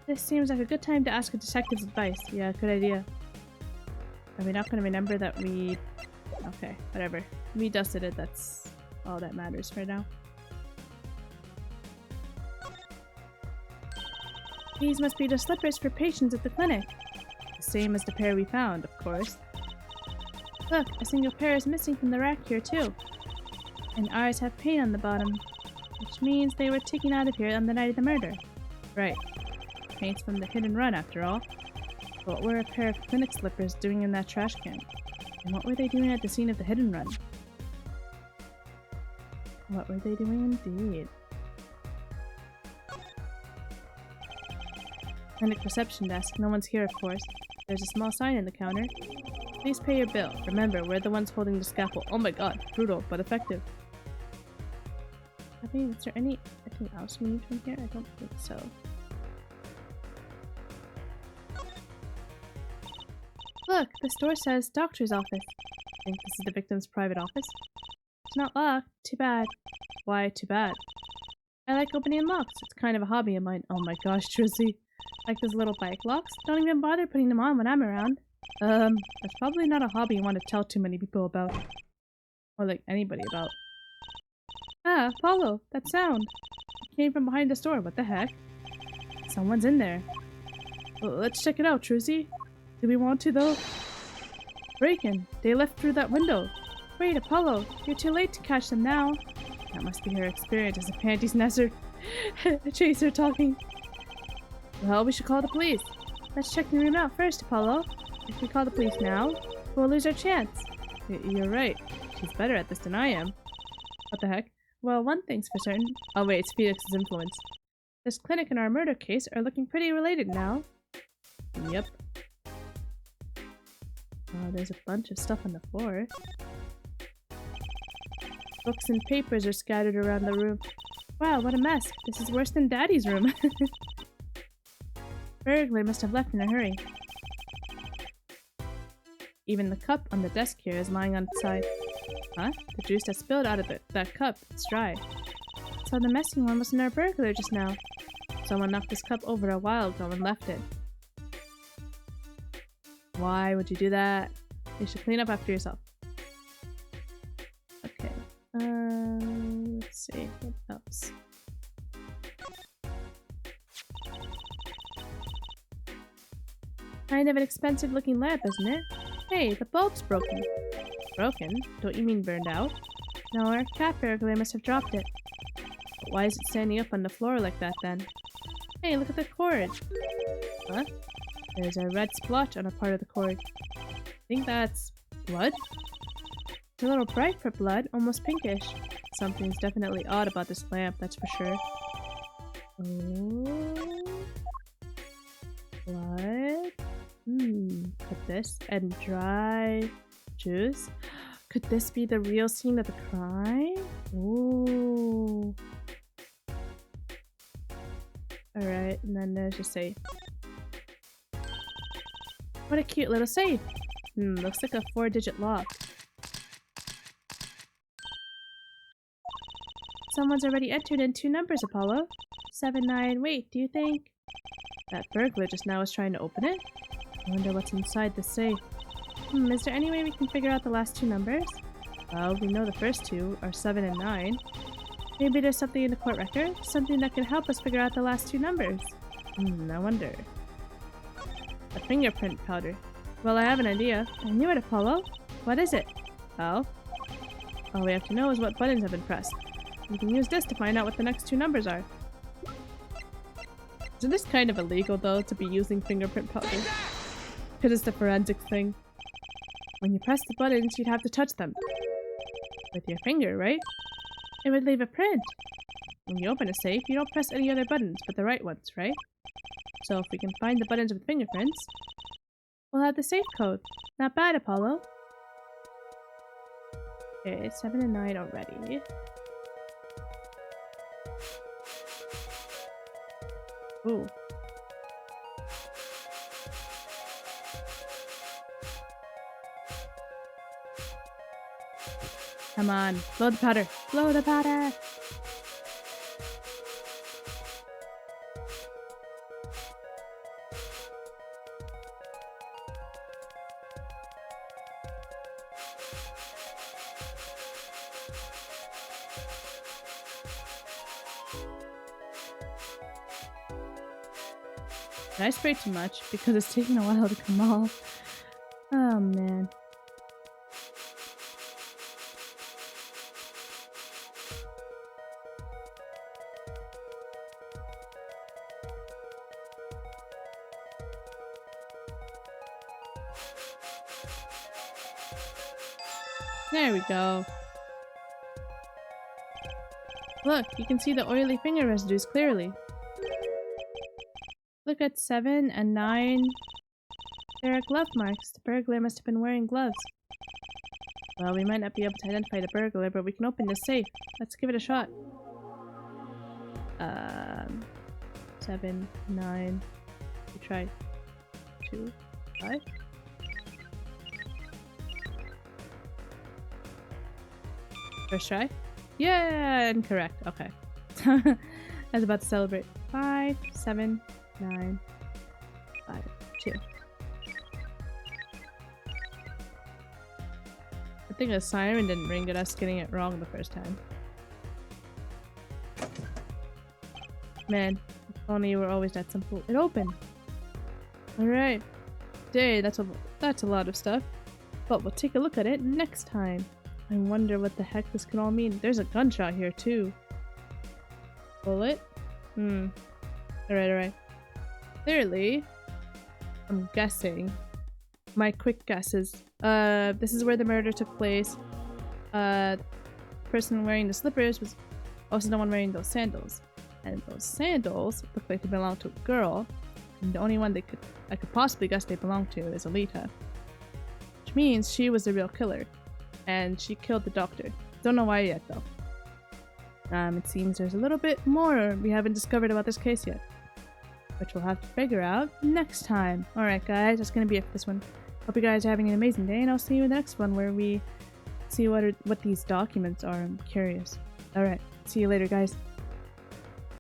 This seems like a good time to ask a detective's advice. Yeah, good idea. Are we not going to remember that we... Okay, whatever. We dusted it, that's all that matters for now. These must be the slippers for patients at the clinic. The same as the pair we found, of course. Look, a single pair is missing from the rack here too. And ours have paint on the bottom. Which means they were taken out of here on the night of the murder. Right. Paint's from the hit and run after all. What were a pair of clinic slippers doing in that trash can? And what were they doing at the scene of the hit and run? What were they doing indeed? Clinic reception desk. No one's here, of course. There's a small sign in the counter. Please pay your bill. Remember, we're the ones holding the scalpel. Oh my god. Brutal, but effective. I mean, is there anything else we need from here? I don't think so. Look, this door says doctor's office. I think this is the victim's private office. It's not locked. Too bad. Why too bad? I like opening locks. It's kind of a hobby of mine. Oh my gosh, Trizzy. Like those little bike locks? Don't even bother putting them on when I'm around. That's probably not a hobby you want to tell too many people about. Or like anybody about. Ah, Apollo! That sound! It came from behind this door, what the heck? Someone's in there. Well, let's check it out, Truzy. Do we want to though? Break-in! They left through that window! Wait, Apollo! You're too late to catch them now! That must be her experience as a panties nesser. Chaser talking. Well, we should call the police. Let's check the room out first, Apollo. If we call the police now, we'll lose our chance. You're right. She's better at this than I am. What the heck? Well, one thing's for certain. Oh wait, it's Felix's influence. This clinic and our murder case are looking pretty related now. Yep. Oh, there's a bunch of stuff on the floor. Books and papers are scattered around the room. Wow, what a mess. This is worse than Daddy's room. Burglar must have left in a hurry. Even the cup on the desk here is lying on its side. Huh? The juice that spilled out of that cup. It's dry. So the messy one wasn't our burglar just now. Someone knocked this cup over a while ago and left it. Why would you do that? You should clean up after yourself. Okay. Let's see. What else? Kind of an expensive looking lamp, isn't it? Hey, the bulb's broken. Broken? Don't you mean burned out? No, our cat burglar must have dropped it. But why is it standing up on the floor like that then? Hey, look at the cord. Huh? There's a red splotch on a part of the cord. I think that's blood? It's a little bright for blood, almost pinkish. Something's definitely odd about this lamp, that's for sure. Oh. Blood? Could this and dry juice? Could this be the real scene of the crime? Ooh. Alright, and then there's a safe. What a cute little safe! Looks like a 4-digit lock. Someone's already entered in 2 numbers, Apollo. 7-9, wait, do you think? That burglar just now was trying to open it? I wonder what's inside the safe. Is there any way we can figure out the last 2 numbers? Well, we know the first 2 are 7 and 9. Maybe there's something in the court record? Something that can help us figure out the last 2 numbers. I wonder. A fingerprint powder. Well, I have an idea. I knew it, Apollo. What is it? Well, all we have to know is what buttons have been pressed. We can use this to find out what the next 2 numbers are. Isn't this kind of illegal, though, to be using fingerprint powder? because it's the forensic thing. When you press the buttons, you'd have to touch them. With your finger, right? It would leave a print. When you open a safe, you don't press any other buttons but the right ones, right? So if we can find the buttons with fingerprints, we'll have the safe code. Not bad, Apollo. Okay, 7 and 9 already. Ooh. Come on, blow the powder. Blow the powder! Did I spray too much? Because it's taking a while to come off. Oh man. There we go. Look, you can see the oily finger residues clearly. Look at 7 and 9. There are glove marks. The burglar must have been wearing gloves. Well, we might not be able to identify the burglar, but we can open this safe. Let's give it a shot. 7, 9. We try 2, 5. First try? Yeah, incorrect. Okay. I was about to celebrate. 5, 7, 9, 5, 2. I think a siren didn't ring at us getting it wrong the first time. Man, if only it were always that simple. It opened! Alright. Dang, that's a lot of stuff. But we'll take a look at it next time. I wonder what the heck this could all mean. There's a gunshot here too. Bullet? Alright. Clearly, I'm guessing. My quick guesses. This is where the murder took place. The person wearing the slippers was also the one wearing those sandals. And those sandals look like they belong to a girl. And the only one I could possibly guess they belong to is Alita. Which means she was the real killer. And she killed the doctor. Don't know why yet though. It seems there's a little bit more we haven't discovered about this case yet. Which we'll have to figure out next time. Alright guys, that's gonna be it for this one. Hope you guys are having an amazing day, and I'll see you in the next one where we see what these documents are. I'm curious. Alright, see you later guys.